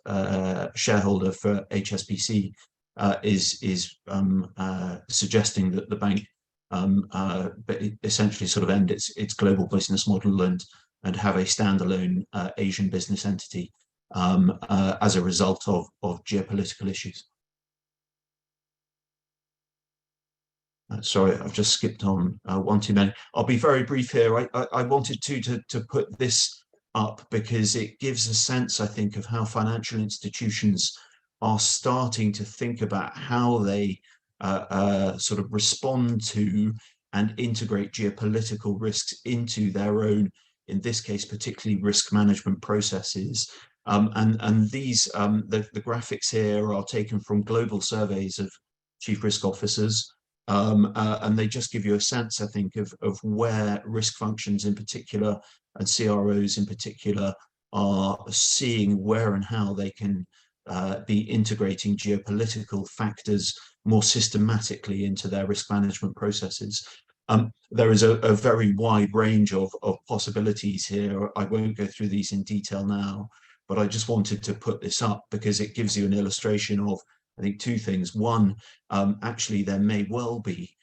Speaker 3: shareholder for HSBC, is suggesting that the bank essentially sort of end its global business model and have a standalone Asian business entity as a result of geopolitical issues. Sorry, I've just skipped on one too many. I'll be very brief here. I wanted to put this up because it gives a sense, I think, of how financial institutions are starting to think about how they sort of respond to and integrate geopolitical risks into their own, in this case, particularly risk management processes. And these, the graphics here are taken from global surveys of chief risk officers. And they just give you a sense, I think, of where risk functions in particular and CROs in particular are seeing where and how they can be integrating geopolitical factors more systematically into their risk management processes. There is a very wide range of possibilities here. I won't go through these in detail now, but I just wanted to put this up because it gives you an illustration of, I think, two things. One, actually, there may well be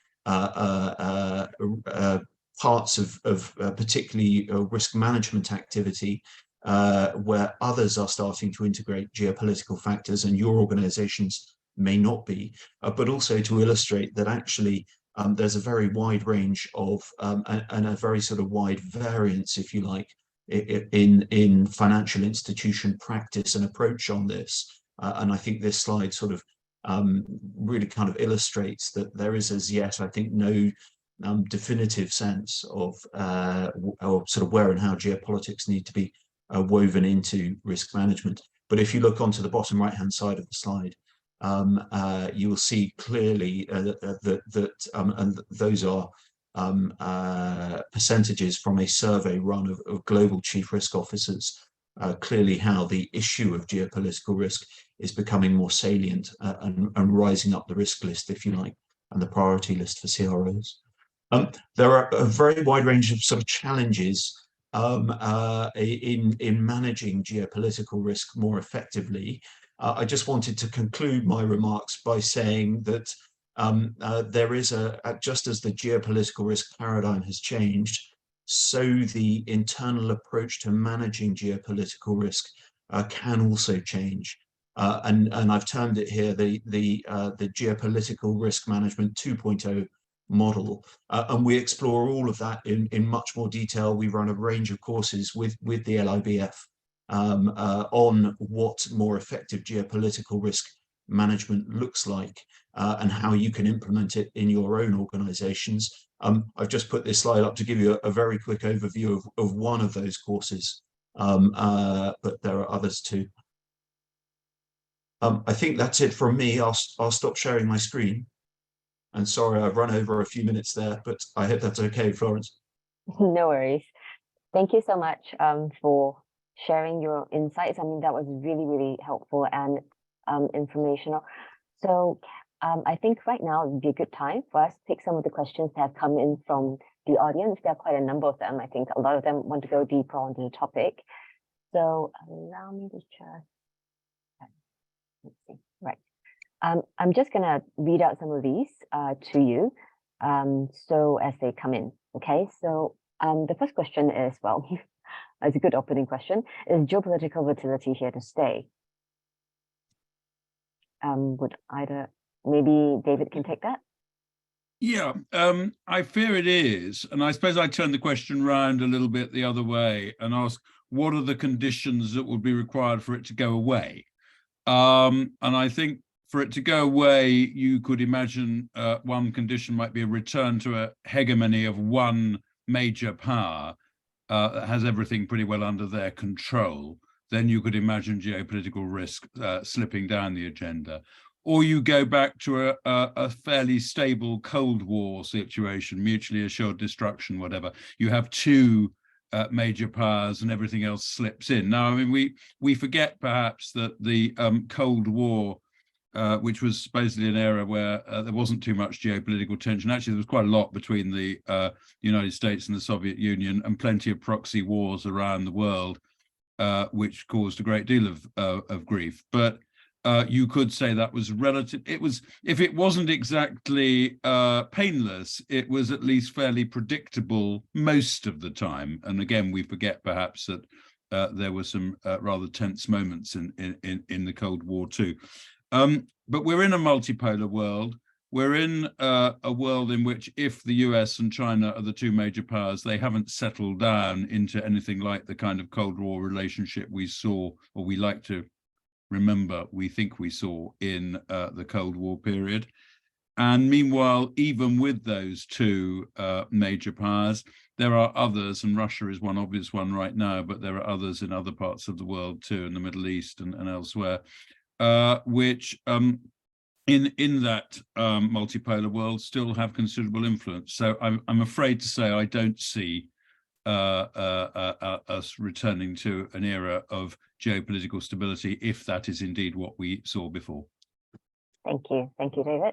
Speaker 3: parts of particularly risk management activity where others are starting to integrate geopolitical factors and your organizations may not be, but also to illustrate that actually there's a very wide range of and a very sort of wide variance, if you like, in financial institution practice and approach on this. And I think this slide sort of really kind of illustrates that there is as yet, I think, no definitive sense of sort of where and how geopolitics need to be woven into risk management. But if you look onto the bottom right-hand side of the slide, you will see clearly that and those are percentages from a survey run of global chief risk officers, clearly how the issue of geopolitical risk is becoming more salient and rising up the risk list, if you like, and the priority list for CROs. There are a very wide range of sort of challenges in managing geopolitical risk more effectively. I just wanted to conclude my remarks by saying that there is just as the geopolitical risk paradigm has changed, so the internal approach to managing geopolitical risk can also change. And I've termed it here the geopolitical risk management 2.0 model, and we explore all of that in much more detail. We run a range of courses with the LIBF on what more effective geopolitical risk management looks like and how you can implement it in your own organizations. I've just put this slide up to give you a very quick overview of one of those courses, but there are others too. I think that's it from me. I'll stop sharing my screen. And sorry, I've run over a few minutes there, but I hope that's okay, Florence.
Speaker 1: No worries. Thank you so much for sharing your insights. I mean, that was really, really helpful and informational. So I think right now would be a good time for us to take some of the questions that have come in from the audience. There are quite a number of them. I think a lot of them want to go deeper onto the topic. So allow me to just, let's see, right. I'm just gonna read out some of these to you, so as they come in, okay? So the first question is, well, it's a good opening question. Is geopolitical volatility here to stay? Would either, maybe David can take that?
Speaker 2: Yeah, I fear it is. And I suppose I turn the question round a little bit the other way and ask, what are the conditions that would be required for it to go away? And I think for it to go away, you could imagine one condition might be a return to a hegemony of one major power that has everything pretty well under their control. Then you could imagine geopolitical risk slipping down the agenda. Or you go back to a fairly stable Cold War situation, mutually assured destruction, whatever. You have two major powers and everything else slips in. Now, I mean, we forget perhaps that the Cold War, which was supposedly an era where there wasn't too much geopolitical tension. Actually, there was quite a lot between the United States and the Soviet Union, and plenty of proxy wars around the world, which caused a great deal of grief. But you could say that was relative. It was, if it wasn't exactly painless, it was at least fairly predictable most of the time. And again, we forget perhaps that there were some rather tense moments in the Cold War too. But we're in a multipolar world. We're in a world in which, if the US and China are the two major powers, they haven't settled down into anything like the kind of Cold War relationship we saw, or we like to remember, we think we saw in the Cold War period. And meanwhile, even with those two major powers, there are others, and Russia is one obvious one right now, but there are others in other parts of the world too, in the Middle East and elsewhere, which in that multipolar world still have considerable influence. So I'm afraid to say I don't see us returning to an era of geopolitical stability, if that is indeed what we saw before.
Speaker 1: Thank you, David.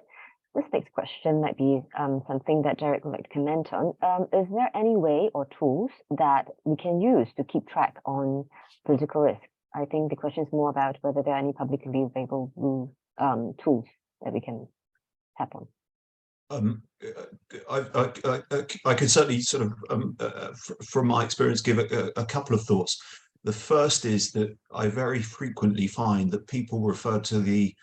Speaker 1: This next question might be something that Derek would like to comment on. Is there any way or tools that we can use to keep track on political risk? I think the question is more about whether there are any publicly available tools that we can tap on.
Speaker 3: I can certainly sort of, from my experience, give a couple of thoughts. The first is that I very frequently find that people refer to the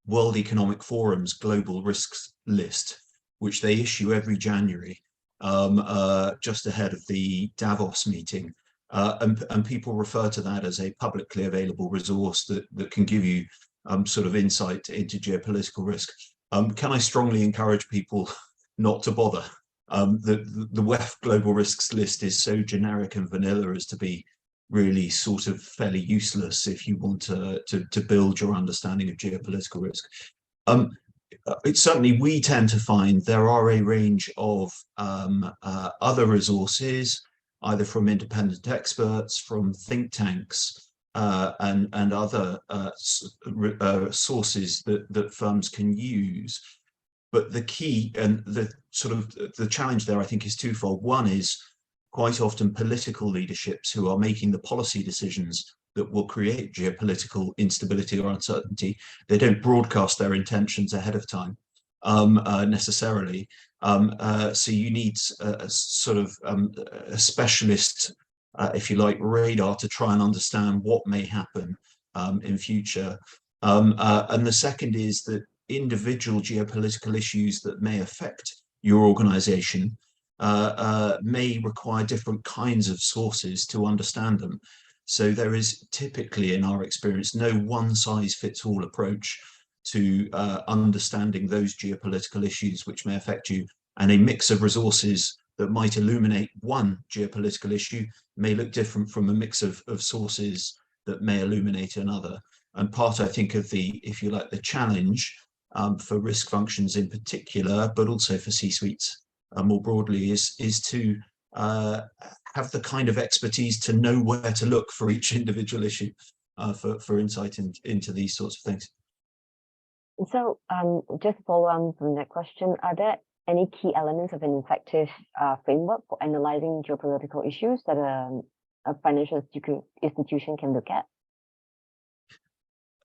Speaker 3: World Economic Forum's global risks list, which they issue every January, just ahead of the Davos meeting. And people refer to that as a publicly available resource that can give you sort of insight into geopolitical risk. Can I strongly encourage people not to bother? The WEF global risks list is so generic and vanilla as to be really sort of fairly useless if you want to build your understanding of geopolitical risk. Certainly we tend to find there are a range of other resources, either from independent experts, from think tanks, and other sources that firms can use. But the key and the sort of the challenge there, I think, is twofold. One is quite often political leaderships who are making the policy decisions that will create geopolitical instability or uncertainty. They don't broadcast their intentions ahead of time necessarily. So you need a sort of a specialist, if you like, radar to try and understand what may happen in future. And the second is that individual geopolitical issues that may affect your organization may require different kinds of sources to understand them. So there is typically, in our experience, no one-size-fits-all approach to understanding those geopolitical issues which may affect you, and a mix of resources that might illuminate one geopolitical issue may look different from a mix of sources that may illuminate another. And part, I think, of the, if you like, the challenge for risk functions in particular, but also for C-suites more broadly, is to have the kind of expertise to know where to look for each individual issue for insight into these sorts of things.
Speaker 1: So just to follow on from that question, are there any key elements of an effective framework for analyzing geopolitical issues that a financial institution can look at?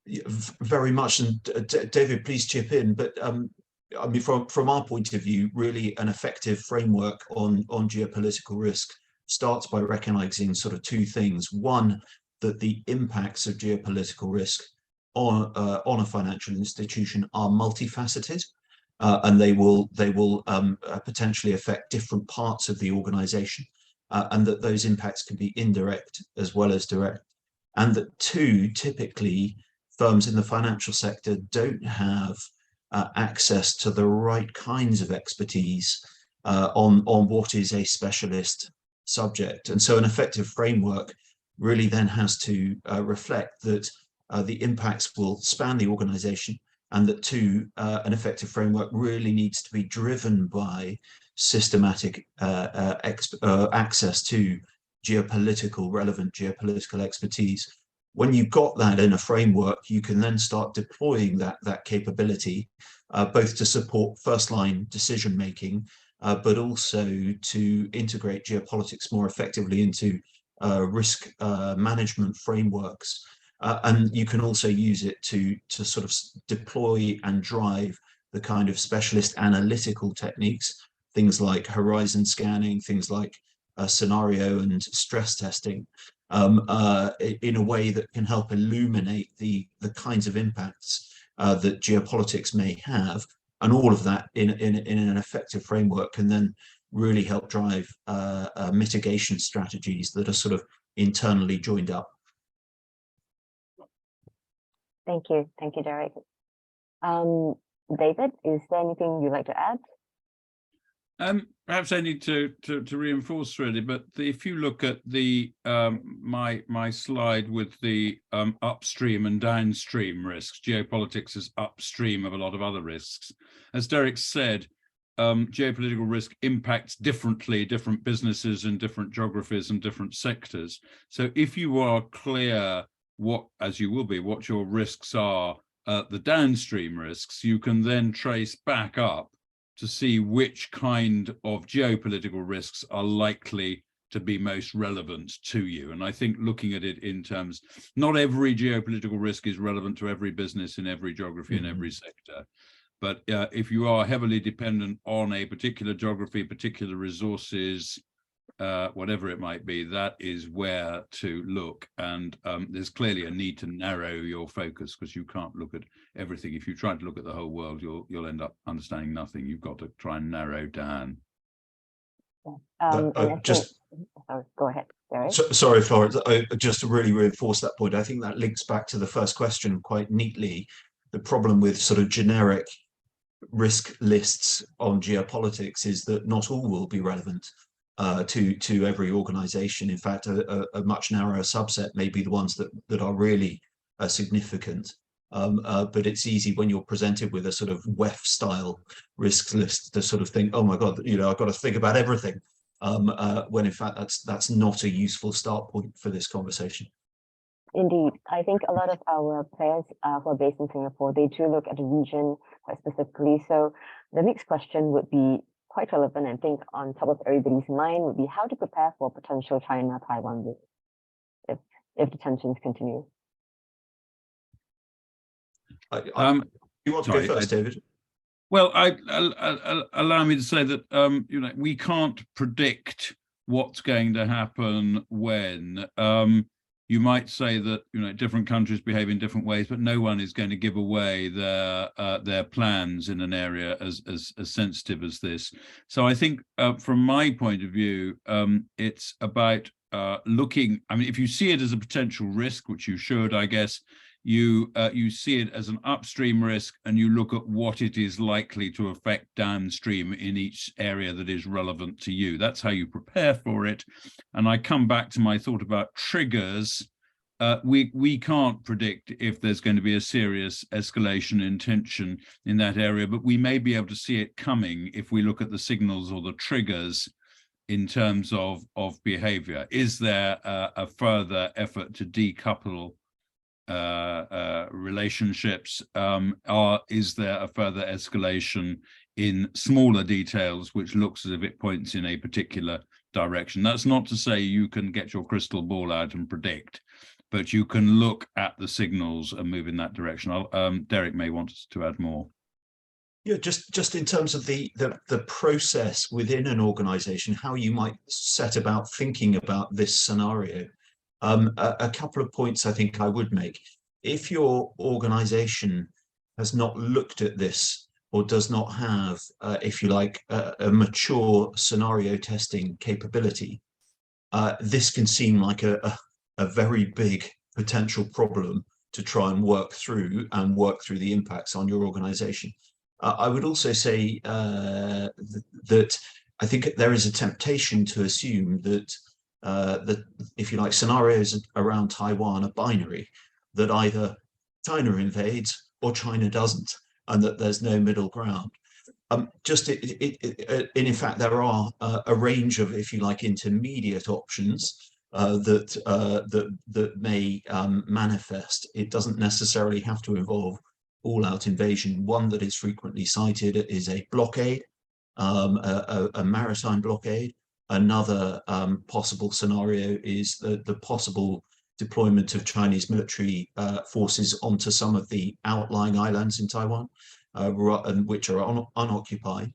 Speaker 3: Yeah, very much, and David, please chip in. But I mean, from our point of view, really an effective framework on geopolitical risk starts by recognizing sort of two things. One, that the impacts of geopolitical risk on a financial institution are multifaceted, and they will potentially affect different parts of the organization, and that those impacts can be indirect as well as direct. And that two, typically firms in the financial sector don't have access to the right kinds of expertise on what is a specialist subject. And so an effective framework really then has to reflect that the impacts will span the organization, and that two, an effective framework really needs to be driven by systematic access to relevant geopolitical expertise. When you've got that in a framework, you can then start deploying that capability, both to support first-line decision-making, but also to integrate geopolitics more effectively into risk management frameworks. And you can also use it to sort of deploy and drive the kind of specialist analytical techniques, things like horizon scanning, things like scenario and stress testing, in a way that can help illuminate the kinds of impacts that geopolitics may have. And all of that in an effective framework can then really help drive mitigation strategies that are sort of internally joined up.
Speaker 1: Thank you, Derek. David, is there anything you'd like to add?
Speaker 2: Perhaps I need to reinforce really, but if you look at the my slide with the upstream and downstream risks, geopolitics is upstream of a lot of other risks. As Derek said, geopolitical risk impacts differently different businesses and different geographies and different sectors. So if you are clear as you will be, what your risks are, the downstream risks, you can then trace back up to see which kind of geopolitical risks are likely to be most relevant to you. And I think looking at it in terms, not every geopolitical risk is relevant to every business in every geography in every sector. But if you are heavily dependent on a particular geography, particular resources, whatever it might be, that is where to look. And there's clearly a need to narrow your focus, because you can't look at everything. If you try to look at the whole world, you'll end up understanding nothing. You've got to try and narrow down.
Speaker 1: Go ahead, Derek.
Speaker 3: Sorry, Florence, just to really reinforce that point, I think that links back to the first question quite neatly. The problem with sort of generic risk lists on geopolitics is that not all will be relevant to every organization. In fact, a much narrower subset may be the ones that are really significant. But it's easy when you're presented with a sort of WEF style risk list to sort of think, oh my God, I've got to think about everything. When in fact that's not a useful start point for this conversation.
Speaker 1: Indeed, I think a lot of our players who are based in Singapore, they do look at the region quite specifically. So the next question would be quite relevant, and I think on top of everybody's mind would be how to prepare for potential China-Taiwan risk if the tensions continue.
Speaker 3: You want to go first, David?
Speaker 2: Well, allow me to say that we can't predict what's going to happen when. You might say that different countries behave in different ways, but no one is going to give away their plans in an area as sensitive as this. So I think from my point of view, it's about looking. I mean, if you see it as a potential risk, which you should, I guess, you see it as an upstream risk, and you look at what it is likely to affect downstream in each area that is relevant to you. That's how you prepare for it. And I come back to my thought about triggers. we can't predict if there's going to be a serious escalation in tension in that area, but we may be able to see it coming if we look at the signals or the triggers in terms of behavior. Is there a further effort to decouple relationships? Is there a further escalation in smaller details, which looks as if it points in a particular direction? That's not to say you can get your crystal ball out and predict, but you can look at the signals and move in that direction. Derek may want to add more.
Speaker 3: Yeah, just in terms of the process within an organization, how you might set about thinking about this scenario. A couple of points I think I would make. If your organization has not looked at this or does not have, if you like, a mature scenario testing capability, this can seem like a very big potential problem to try and work through the impacts on your organization. I would also say that I think there is a temptation to assume that if you like, scenarios around Taiwan are binary, that either China invades or China doesn't, and that there's no middle ground. In fact, there are a range of, if you like, intermediate options that may manifest. It doesn't necessarily have to involve all-out invasion. One that is frequently cited is a blockade, a maritime blockade. Another possible scenario is the possible deployment of Chinese military forces onto some of the outlying islands in Taiwan, which are unoccupied.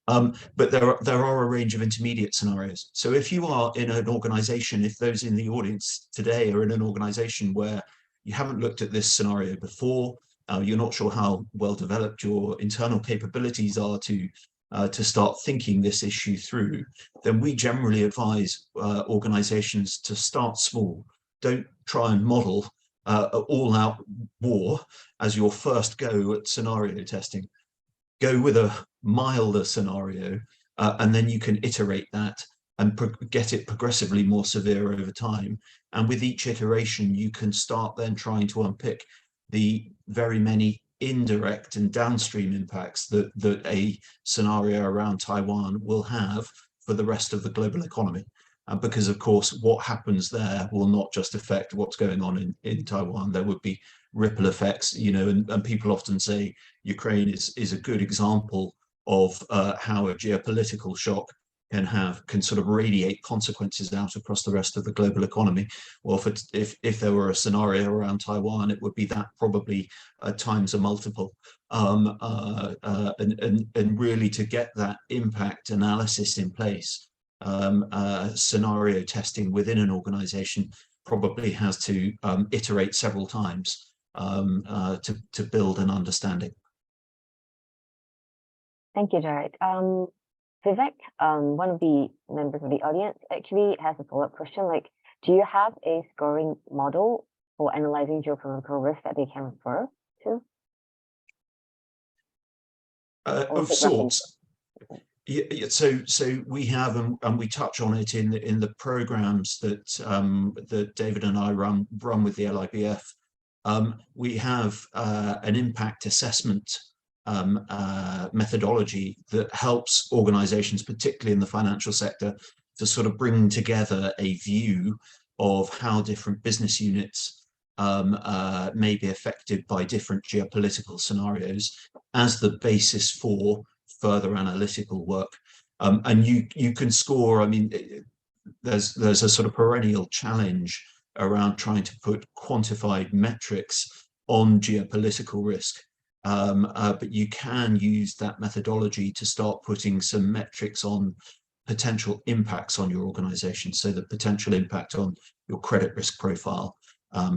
Speaker 3: But there are a range of intermediate scenarios. So if you are in an organization, if those in the audience today are in an organization where you haven't looked at this scenario before, you're not sure how well developed your internal capabilities are to start thinking this issue through, then we generally advise organizations to start small. Don't try and model all-out war as your first go at scenario testing. Go with a milder scenario, and then you can iterate that and get it progressively more severe over time. And with each iteration, you can start then trying to unpick the very many indirect and downstream impacts that a scenario around Taiwan will have for the rest of the global economy. Because of course, what happens there will not just affect what's going on in Taiwan. There would be ripple effects, you know, and people often say Ukraine is a good example of how a geopolitical shock can sort of radiate consequences out across the rest of the global economy. Well, if there were a scenario around Taiwan, it would be that probably times a multiple. And really to get that impact analysis in place, scenario testing within an organization probably has to iterate several times to build an understanding.
Speaker 1: Thank you, Jared. Vivek, one of the members of the audience, actually has a follow-up question. Like, do you have a scoring model for analyzing geopolitical risk that they can refer to?
Speaker 3: Of sorts. Yeah, so we have, and we touch on it in the programs that that David and I run with the LIBF. We have an impact assessment methodology that helps organizations, particularly in the financial sector, to sort of bring together a view of how different business units may be affected by different geopolitical scenarios as the basis for further analytical work. And you can score, I mean, there's a sort of perennial challenge around trying to put quantified metrics on geopolitical risk. But you can use that methodology to start putting some metrics on potential impacts on your organization. So the potential impact on your credit risk profile,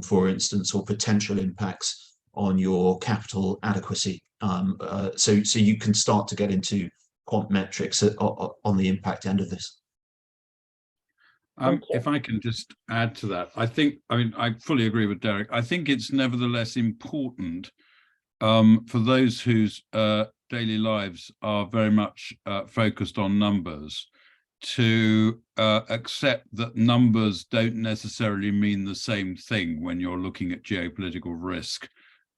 Speaker 3: for instance, or potential impacts on your capital adequacy. So you can start to get into quant metrics on the impact end of this.
Speaker 2: If I can just add to that, I fully agree with Derek. I think it's nevertheless important for those whose daily lives are very much focused on numbers, to accept that numbers don't necessarily mean the same thing when you're looking at geopolitical risk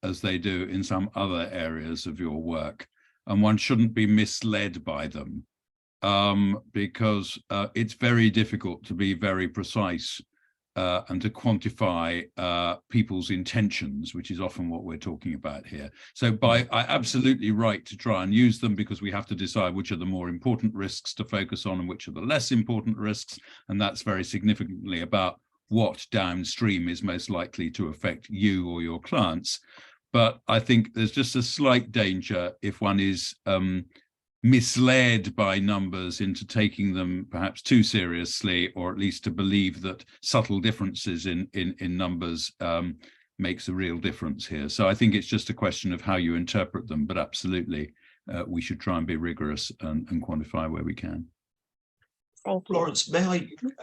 Speaker 2: as they do in some other areas of your work. And one shouldn't be misled by them, because it's very difficult to be very precise and to quantify people's intentions, which is often what we're talking about here. So I absolutely right to try and use them, because we have to decide which are the more important risks to focus on and which are the less important risks. And that's very significantly about what downstream is most likely to affect you or your clients. But I think there's just a slight danger if one is misled by numbers into taking them perhaps too seriously, or at least to believe that subtle differences in numbers makes a real difference here. So I think it's just a question of how you interpret them, but absolutely we should try and be rigorous and quantify where we can.
Speaker 1: Thank you.
Speaker 3: Florence, may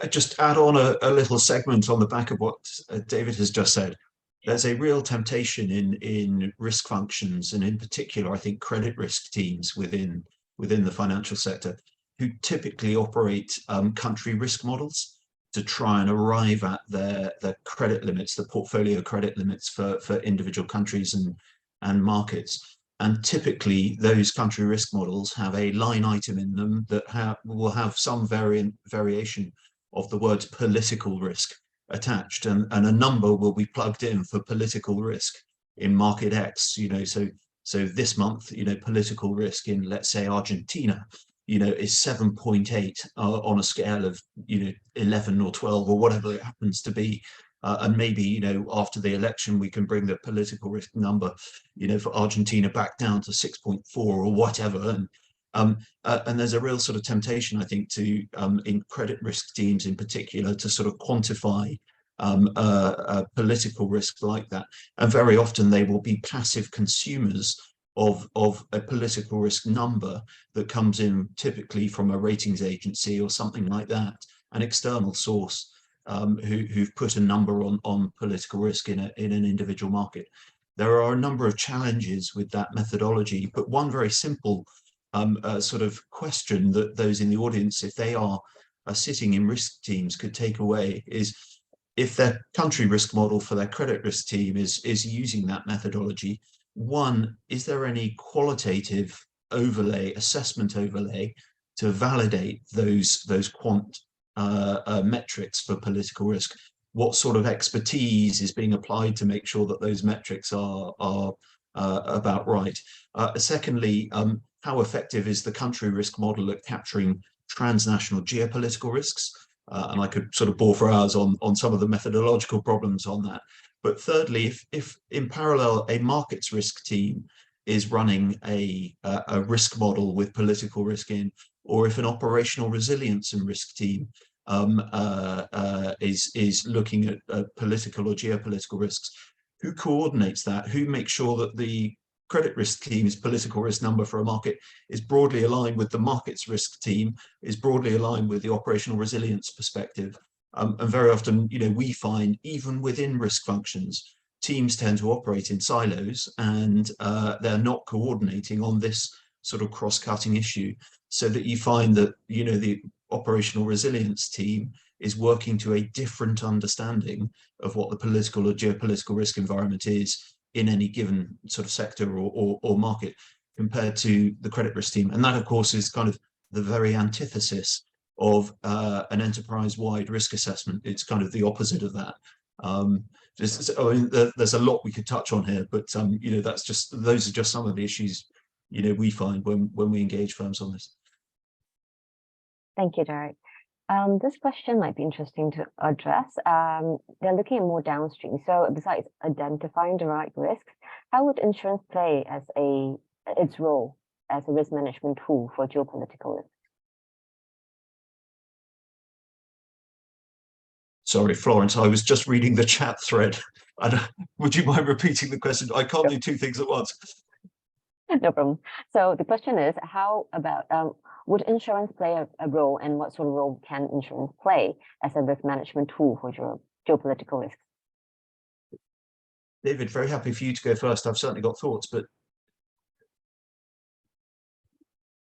Speaker 3: I just add on a little segment on the back of what David has just said? There's a real temptation in risk functions, and in particular, I think credit risk teams within the financial sector, who typically operate country risk models to try and arrive at their credit limits, the portfolio credit limits for individual countries and markets. And typically those country risk models have a line item in them that will have some variation of the words political risk attached, and a number will be plugged in for political risk in market X, so this month, political risk in, let's say, Argentina, is 7.8 on a scale of, 11 or 12 or whatever it happens to be. And maybe, after the election, we can bring the political risk number, for Argentina back down to 6.4 or whatever. And there's a real sort of temptation, I think, to in credit risk teams in particular, to sort of quantify a political risk like that. And very often they will be passive consumers of a political risk number that comes in typically from a ratings agency or something like that, an external source who've put a number on political risk in an individual market. There are a number of challenges with that methodology, but one very simple sort of question that those in the audience, if they are sitting in risk teams, could take away is, if their country risk model for their credit risk team is using that methodology, one, is there any qualitative overlay, assessment overlay, to validate those quant metrics for political risk? What sort of expertise is being applied to make sure that those metrics are about right? Secondly, how effective is the country risk model at capturing transnational geopolitical risks? And I could sort of bore for hours on some of the methodological problems on that. But thirdly, if in parallel a markets risk team is running a risk model with political risk in, or if an operational resilience and risk team is looking at political or geopolitical risks, who coordinates that? Who makes sure that the credit risk team's political risk number for a market is broadly aligned with the markets risk team, is broadly aligned with the operational resilience perspective? And very often, we find even within risk functions, teams tend to operate in silos, and they're not coordinating on this sort of cross-cutting issue, so that you find that, the operational resilience team is working to a different understanding of what the political or geopolitical risk environment is in any given sort of sector or market, compared to the credit risk team. And that, of course, is kind of the very antithesis of an enterprise-wide risk assessment. It's kind of the opposite of that. There's a lot we could touch on here, but those are just some of the issues we find when we engage firms on this.
Speaker 1: Thank you, Derek. This question might be interesting to address. They're looking at more downstream. So besides identifying the right risks, how would insurance play as its role as a risk management tool for geopolitical risks?
Speaker 3: Sorry, Florence, I was just reading the chat thread. Would you mind repeating the question? I can't do two things at once.
Speaker 1: No problem. So the question is, how about, would insurance play a role, and what sort of role can insurance play as a risk management tool for geopolitical risks?
Speaker 3: David, very happy for you to go first. I've certainly got thoughts, but.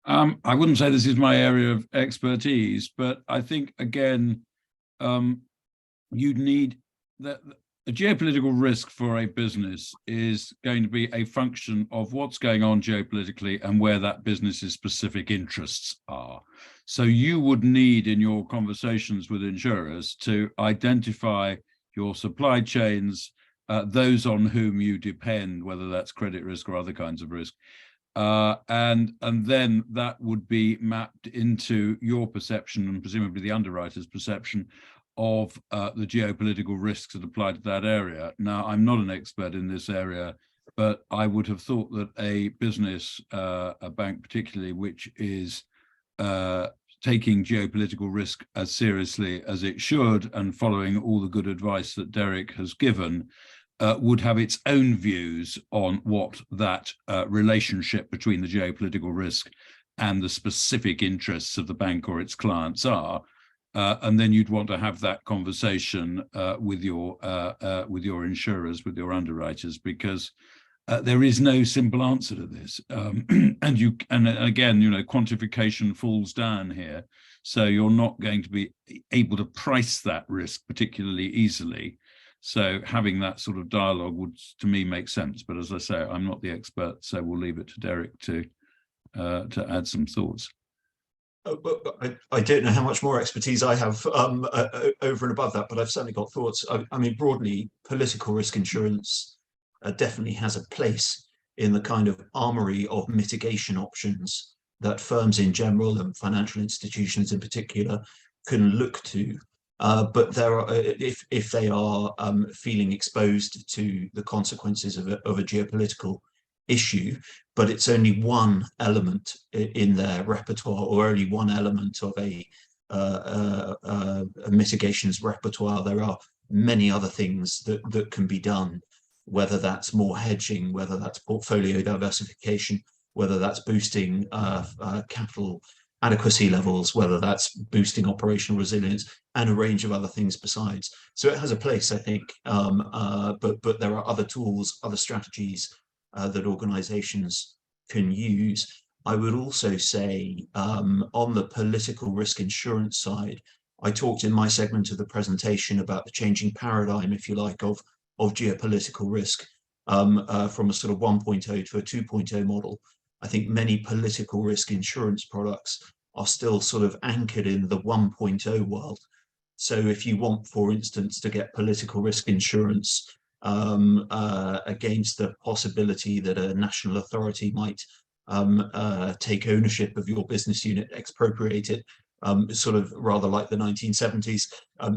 Speaker 2: I wouldn't say this is my area of expertise, but I think, again, you'd need that. A geopolitical risk for a business is going to be a function of what's going on geopolitically and where that business's specific interests are. So you would need, in your conversations with insurers, to identify your supply chains, those on whom you depend, whether that's credit risk or other kinds of risk. And then that would be mapped into your perception and presumably the underwriter's perception of the geopolitical risks that apply to that area. Now, I'm not an expert in this area, but I would have thought that a business, a bank particularly, which is taking geopolitical risk as seriously as it should and following all the good advice that Derek has given, would have its own views on what that relationship between the geopolitical risk and the specific interests of the bank or its clients are. And then you'd want to have that conversation with your insurers, with your underwriters, because there is no simple answer to this. And again, quantification falls down here, so you're not going to be able to price that risk particularly easily. So having that sort of dialogue would, to me, make sense. But as I say, I'm not the expert, so we'll leave it to Derek to add some thoughts.
Speaker 3: I don't know how much more expertise I have over and above that, but I've certainly got thoughts. I mean, broadly, political risk insurance definitely has a place in the kind of armory of mitigation options that firms in general and financial institutions in particular can look to. But there are, if they are feeling exposed to the consequences of a geopolitical issue, but it's only one element in their repertoire, or only one element of a mitigations repertoire. There are many other things that can be done, whether that's more hedging, whether that's portfolio diversification, whether that's boosting capital adequacy levels, whether that's boosting operational resilience, and a range of other things besides. So it has a place, I think, but there are other tools, other strategies that organizations can use. I would also say on the political risk insurance side, I talked in my segment of the presentation about the changing paradigm, if you like, of geopolitical risk from a sort of 1.0 to a 2.0 model. I think many political risk insurance products are still sort of anchored in the 1.0 world. So if you want, for instance, to get political risk insurance against the possibility that a national authority might take ownership of your business unit, expropriate it, sort of rather like the 1970s.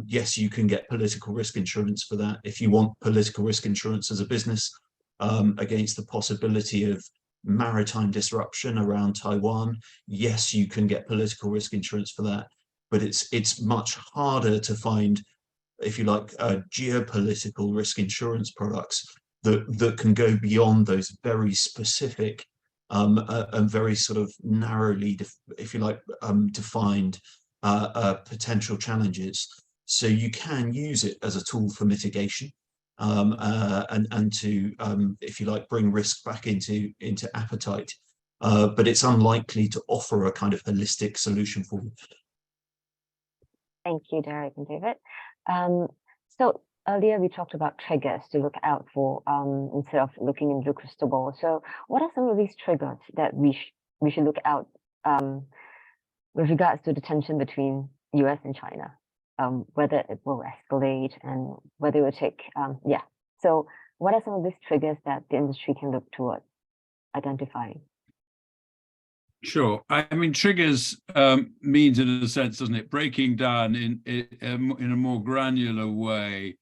Speaker 3: Yes, you can get political risk insurance for that. If you want political risk insurance as a business against the possibility of maritime disruption around Taiwan, yes, you can get political risk insurance for that. But it's much harder to find, if you like, geopolitical risk insurance products that can go beyond those very specific and very sort of narrowly, if you like, defined potential challenges. So you can use it as a tool for mitigation and to, if you like, bring risk back into appetite. But it's unlikely to offer a kind of holistic solution for you.
Speaker 1: Thank you, Derek and David. So earlier we talked about triggers to look out for instead of looking into the crystal ball. So what are some of these triggers that we should look out with regards to the tension between US and China, whether it will escalate and whether it will take, So what are some of these triggers that the industry can look toward identifying?
Speaker 2: Sure. I mean, triggers means, in a sense, doesn't it, breaking down in a more granular way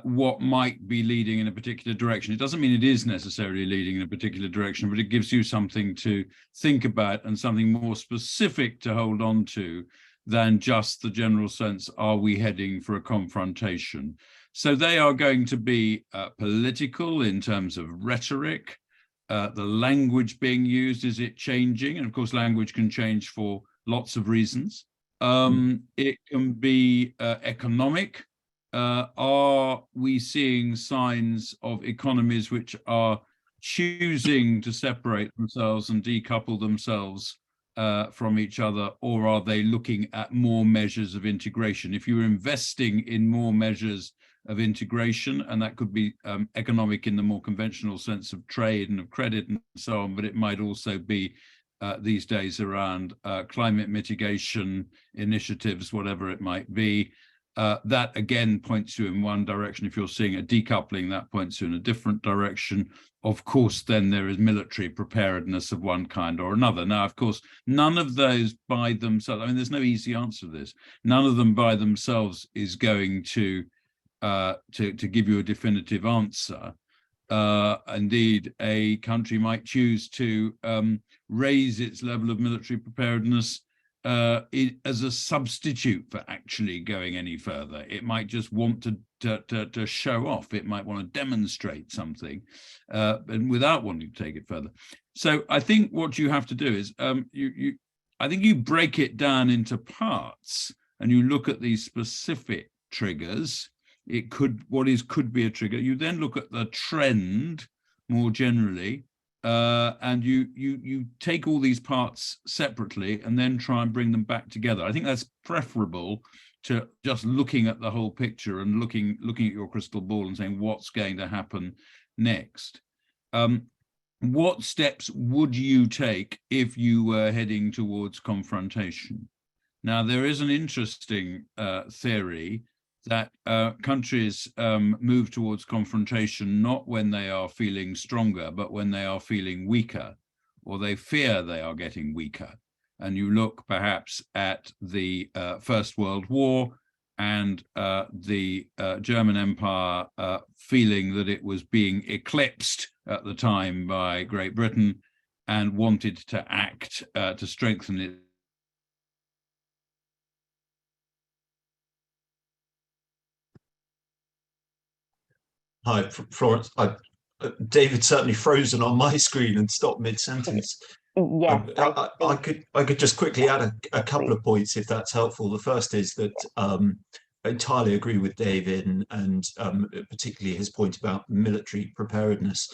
Speaker 2: what might be leading in a particular direction. It doesn't mean it is necessarily leading in a particular direction, but it gives you something to think about and something more specific to hold on to than just the general sense, are we heading for a confrontation? So they are going to be political in terms of rhetoric. The language being used, is it changing? And of course, language can change for lots of reasons. It can be economic. Are we seeing signs of economies which are choosing to separate themselves and decouple themselves from each other, or are they looking at more measures of integration? If you're investing in more measures of integration, and that could be economic in the more conventional sense of trade and of credit and so on, but it might also be these days around climate mitigation initiatives, whatever it might be. That again points you in one direction. If you're seeing a decoupling, that points you in a different direction. Of course, then there is military preparedness of one kind or another. Now, of course, none of those by themselves, I mean, there's no easy answer to this. None of them by themselves is going to give you a definitive answer. Indeed, a country might choose to raise its level of military preparedness as a substitute for actually going any further. It might just want to show off. It might want to demonstrate something, and without wanting to take it further. So I think what you have to do is I think you break it down into parts, and you look at these specific triggers. It could be a trigger. You then look at the trend more generally. And you take all these parts separately and then try and bring them back together. I think that's preferable to just looking at the whole picture and looking at your crystal ball and saying what's going to happen next. What steps would you take if you were heading towards confrontation? Now, there is an interesting theory that countries move towards confrontation not when they are feeling stronger, but when they are feeling weaker, or they fear they are getting weaker. And you look perhaps at the First World War and the German Empire feeling that it was being eclipsed at the time by Great Britain and wanted to act to strengthen it.
Speaker 3: Hi, Florence. David certainly frozen on my screen and stopped mid-sentence.
Speaker 1: Yes,
Speaker 3: I could just quickly add a couple of points if that's helpful. The first is that I entirely agree with David and particularly his point about military preparedness.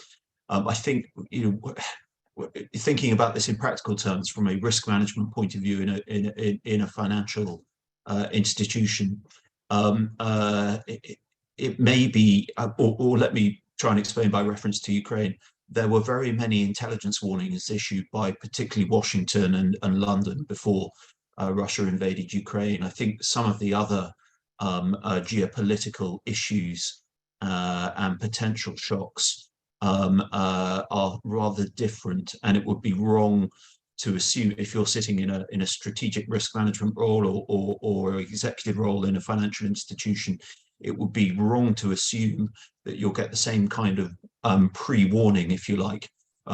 Speaker 3: I think thinking about this in practical terms from a risk management point of view in a financial institution. It may be, or let me try and explain by reference to Ukraine, there were very many intelligence warnings issued by particularly Washington and London before Russia invaded Ukraine. I think some of the other geopolitical issues and potential shocks are rather different, and it would be wrong to assume, if you're sitting in a strategic risk management role or executive role in a financial institution, it would be wrong to assume that you'll get the same kind of pre-warning, if you like,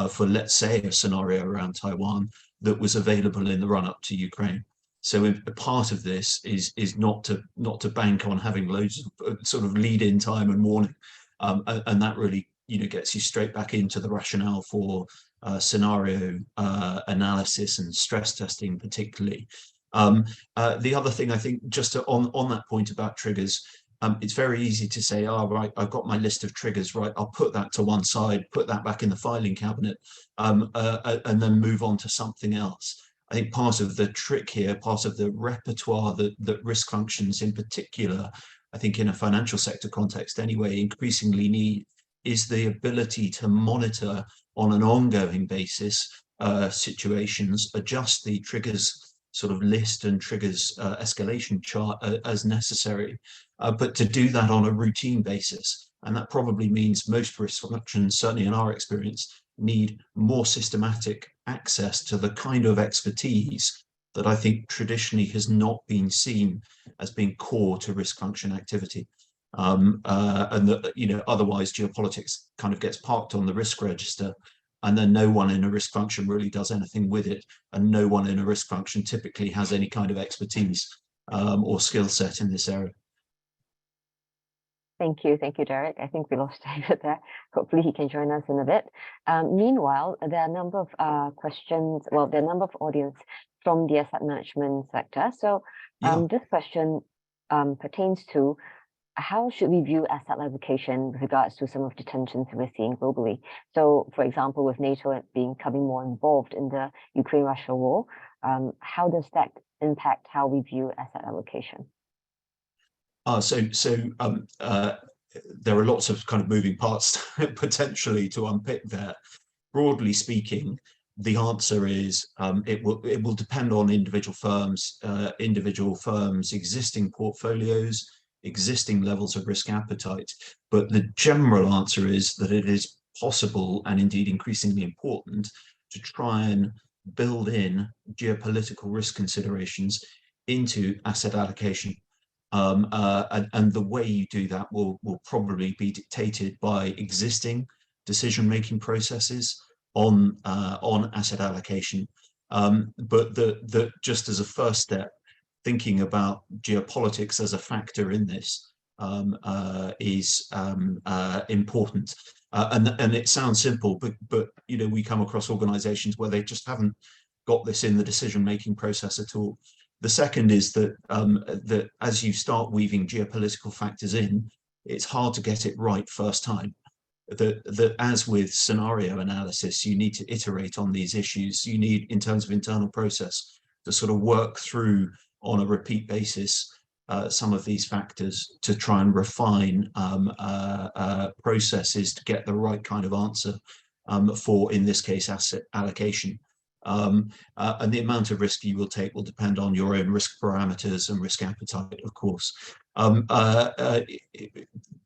Speaker 3: for, let's say, a scenario around Taiwan that was available in the run-up to Ukraine. So a part of this is not to bank on having loads of sort of lead-in time and warning, and that really gets you straight back into the rationale for scenario analysis and stress testing, particularly. The other thing I think, just on that point about triggers. It's very easy to say, oh, right, I've got my list of triggers, right, I'll put that to one side, put that back in the filing cabinet, and then move on to something else. I think part of the trick here, part of the repertoire that risk functions in particular, I think in a financial sector context anyway, increasingly need is the ability to monitor on an ongoing basis situations, adjust the triggers sort of list and triggers escalation chart as necessary. But to do that on a routine basis. And that probably means most risk functions, certainly in our experience, need more systematic access to the kind of expertise that I think traditionally has not been seen as being core to risk function activity. And that, otherwise geopolitics kind of gets parked on the risk register, and then no one in a risk function really does anything with it. And no one in a risk function typically has any kind of expertise or skill set in this area.
Speaker 1: Thank you, Derek. I think we lost David there. Hopefully he can join us in a bit. Meanwhile, there are a number of questions, there are a number of audience from the asset management sector. So this question pertains to how should we view asset allocation with regards to some of the tensions we're seeing globally? So, for example, with NATO becoming more involved in the Ukraine-Russia war, how does that impact how we view asset allocation?
Speaker 3: There are lots of kind of moving parts potentially to unpick there. Broadly speaking, the answer is it will depend on individual firms' existing portfolios, existing levels of risk appetite. But the general answer is that it is possible, and indeed increasingly important, to try and build in geopolitical risk considerations into asset allocation. And the way you do that will probably be dictated by existing decision-making processes on asset allocation. But just as a first step, thinking about geopolitics as a factor in this is important. And it sounds simple, but you know, we come across organizations where they just haven't got this in the decision-making process at all. The second is that that as you start weaving geopolitical factors in, it's hard to get it right first time. That as with scenario analysis, you need to iterate on these issues. You need, in terms of internal process, to sort of work through on a repeat basis some of these factors to try and refine processes to get the right kind of answer for, in this case, asset allocation. And the amount of risk you will take will depend on your own risk parameters and risk appetite, of course.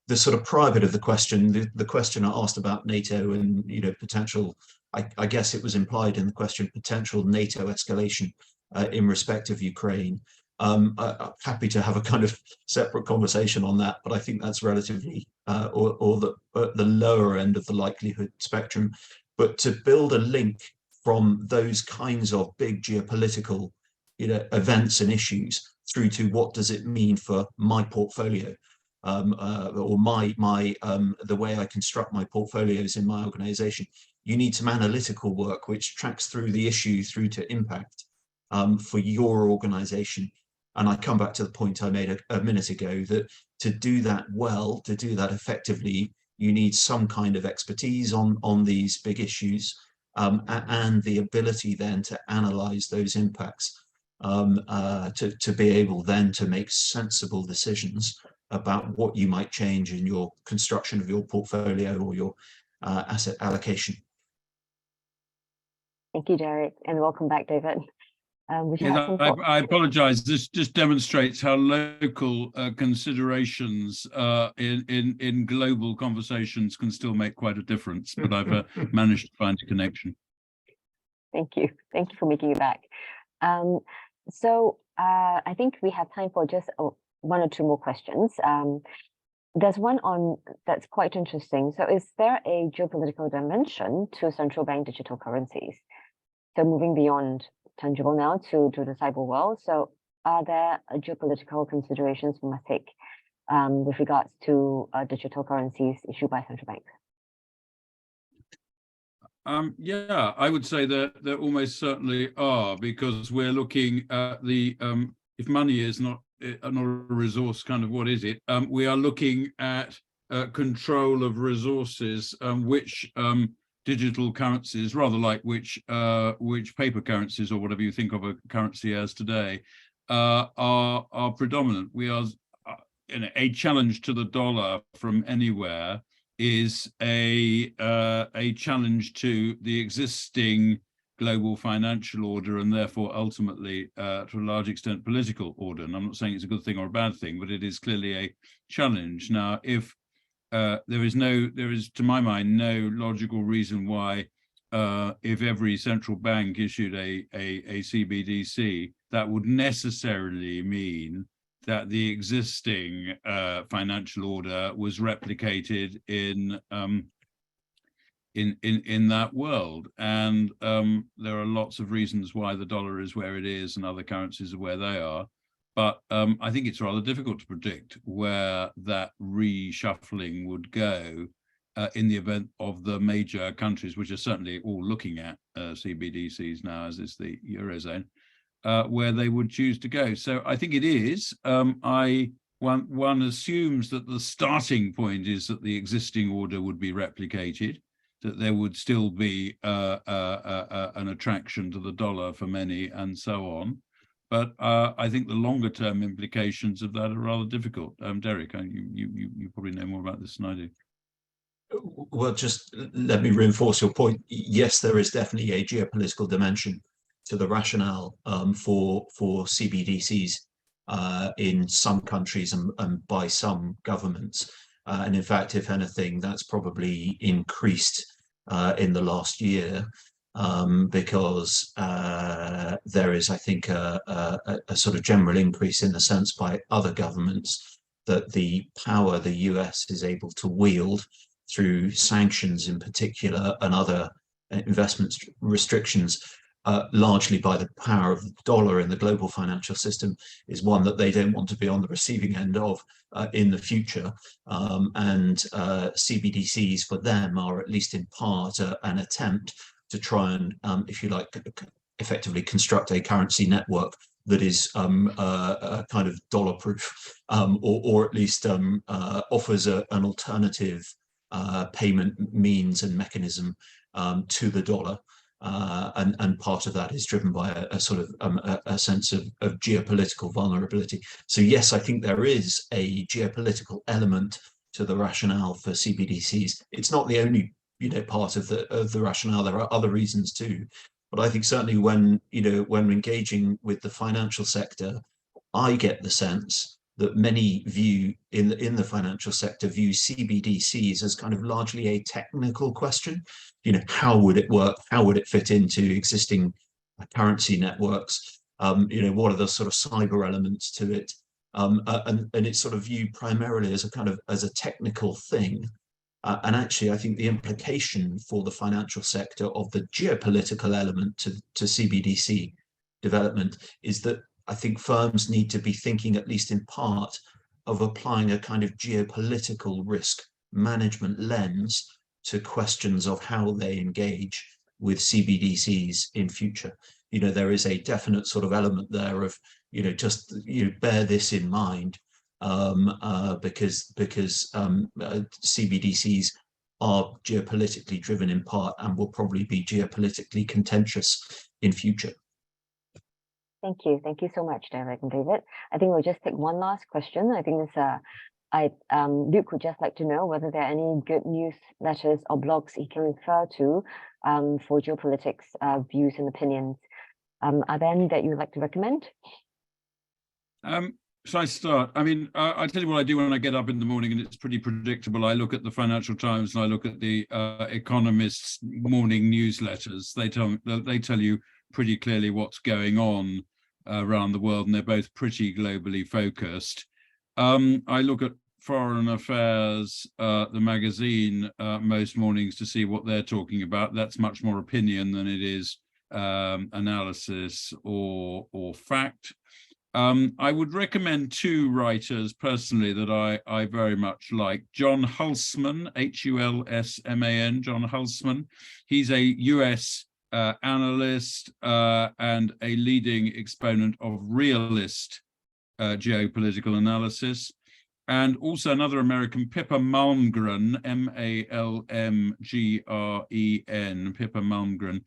Speaker 3: The sort of private of the question, the questioner asked about NATO and, you know, potential, I guess it was implied in the question, potential NATO escalation in respect of Ukraine. I'm happy to have a kind of separate conversation on that, but I think that's relatively, or the lower end of the likelihood spectrum. But to build a link from those kinds of big geopolitical, you know, events and issues through to what does it mean for my portfolio, or the way I construct my portfolios in my organization. You need some analytical work which tracks through the issue through to impact for your organization. And I come back to the point I made a minute ago, that to do that well, to do that effectively, you need some kind of expertise on these big issues, and the ability then to analyze those impacts, to be able then to make sensible decisions about what you might change in your construction of your portfolio or your asset allocation.
Speaker 1: Thank you, Derek, and welcome back, David.
Speaker 2: I apologize. This just demonstrates how local considerations in global conversations can still make quite a difference, but I've managed to find a connection.
Speaker 1: Thank you. Thank you for making it back. So I think we have time for just one or two more questions. There's one on that's quite interesting. So is there a geopolitical dimension to central bank digital currencies? So moving beyond tangible now to the cyber world. So are there geopolitical considerations we must take with regards to digital currencies issued by central banks?
Speaker 2: Yeah, I would say that there almost certainly are, because we're looking at the, if money is not a resource, kind of what is it? We are looking at control of resources, which digital currencies, rather like which paper currencies or whatever you think of a currency as today, are predominant. We are in a challenge to the dollar from anywhere is a challenge to the existing global financial order, and therefore ultimately to a large extent political order. And I'm not saying it's a good thing or a bad thing, but it is clearly a challenge. Now, if there is, to my mind, no logical reason why, if every central bank issued a CBDC, that would necessarily mean that the existing financial order was replicated in that world. And there are lots of reasons why the dollar is where it is and other currencies are where they are. But I think it's rather difficult to predict where that reshuffling would go in the event of the major countries, which are certainly all looking at CBDCs now, as is the Eurozone, where they would choose to go. So I think it is. One assumes that the starting point is that the existing order would be replicated. that there would still be an attraction to the dollar for many, and so on. But I think the longer term implications of that are rather difficult. Derek, you probably know more about this than I do.
Speaker 3: Well, just let me reinforce your point. Yes, there is definitely a geopolitical dimension to the rationale for CBDCs in some countries and by some governments. And in fact, if anything, that's probably increased in the last year because there is, I think, a sort of general increase in the sense by other governments that the power the US is able to wield through sanctions in particular and other investment restrictions, largely by the power of the dollar in the global financial system, is one that they don't want to be on the receiving end of in the future. And CBDCs for them are, at least in part, an attempt to try and, if you like, effectively construct a currency network that is kind of dollar-proof, or at least offers an alternative payment means and mechanism to the dollar. And part of that is driven by a sort of a sense of geopolitical vulnerability. So yes, I think there is a geopolitical element to the rationale for CBDCs. It's not the only part of the rationale. There are other reasons too. But I think certainly when engaging with the financial sector, I get the sense that many view in the financial sector view CBDCs as kind of largely a technical question. How would it work? How would it fit into existing currency networks? What are the sort of cyber elements to it? And it's sort of viewed primarily as a technical thing. And actually, I think the implication for the financial sector of the geopolitical element to CBDC development is that I think firms need to be thinking, at least in part, of applying a kind of geopolitical risk management lens to questions of how they engage with CBDCs in future. There is a definite sort of element there of, just bear this in mind, because CBDCs are geopolitically driven in part and will probably be geopolitically contentious in future.
Speaker 1: Thank you. Thank you so much, Derek and David. I think we'll just take one last question. I think Luke would just like to know whether there are any good newsletters or blogs he can refer to for geopolitics views and opinions. Are there any that you would like to recommend?
Speaker 2: Shall I start? I mean, I tell you what I do when I get up in the morning, and it's pretty predictable. I look at the Financial Times and I look at the Economist's morning newsletters. They tell you pretty clearly what's going on around the world, and they're both pretty globally focused. I look at Foreign Affairs, the magazine, most mornings to see what they're talking about. That's much more opinion than it is analysis or fact. I would recommend two writers personally that I very much like. John Hulsman, Hulsman, John Hulsman. He's a US analyst and a leading exponent of realist geopolitical analysis. And also another American, Pippa Malmgren, Malmgren, Pippa Malmgren.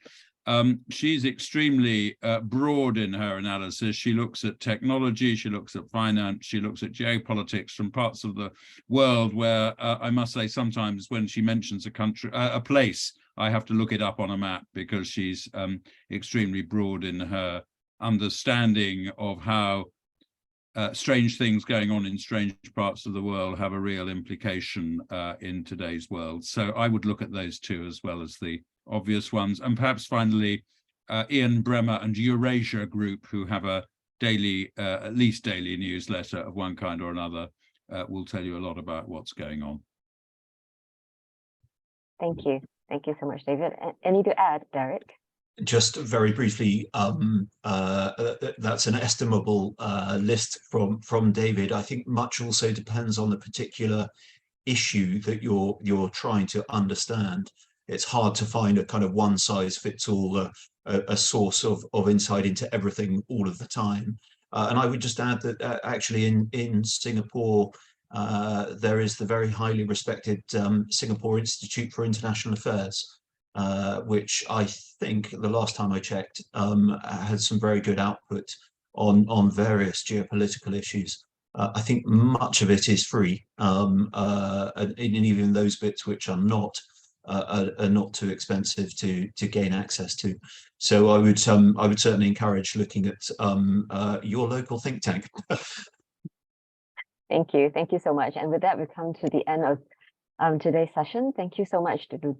Speaker 2: She's extremely broad in her analysis. She looks at technology, she looks at finance, she looks at geopolitics from parts of the world where I must say sometimes when she mentions a country, a place, I have to look it up on a map because she's extremely broad in her understanding of how strange things going on in strange parts of the world have a real implication in today's world. So I would look at those two as well as the obvious ones. And perhaps finally, Ian Bremmer and Eurasia Group, who have a daily, at least daily newsletter of one kind or another, will tell you a lot about what's going on.
Speaker 1: Thank you. Thank you so much, David. Any to add, Derek?
Speaker 3: Just very briefly, that's an estimable list from David. I think much also depends on the particular issue that you're trying to understand. It's hard to find a kind of one size fits all, a source of insight into everything all of the time. And I would just add that actually in Singapore, there is the very highly respected Singapore Institute for International Affairs, which I think the last time I checked had some very good output on various geopolitical issues. I think much of it is free, and even those bits which are not too expensive to gain access to. So I would certainly encourage looking at your local think tank.
Speaker 1: Thank you so much. And with that, we've come to the end of today's session. Thank you so much to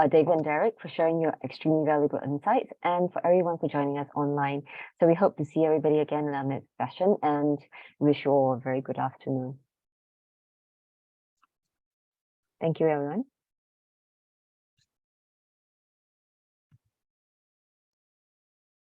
Speaker 1: David and Derek for sharing your extremely valuable insights, and for everyone for joining us online. So we hope to see everybody again in our next session, and wish you all a very good afternoon. Thank you, everyone.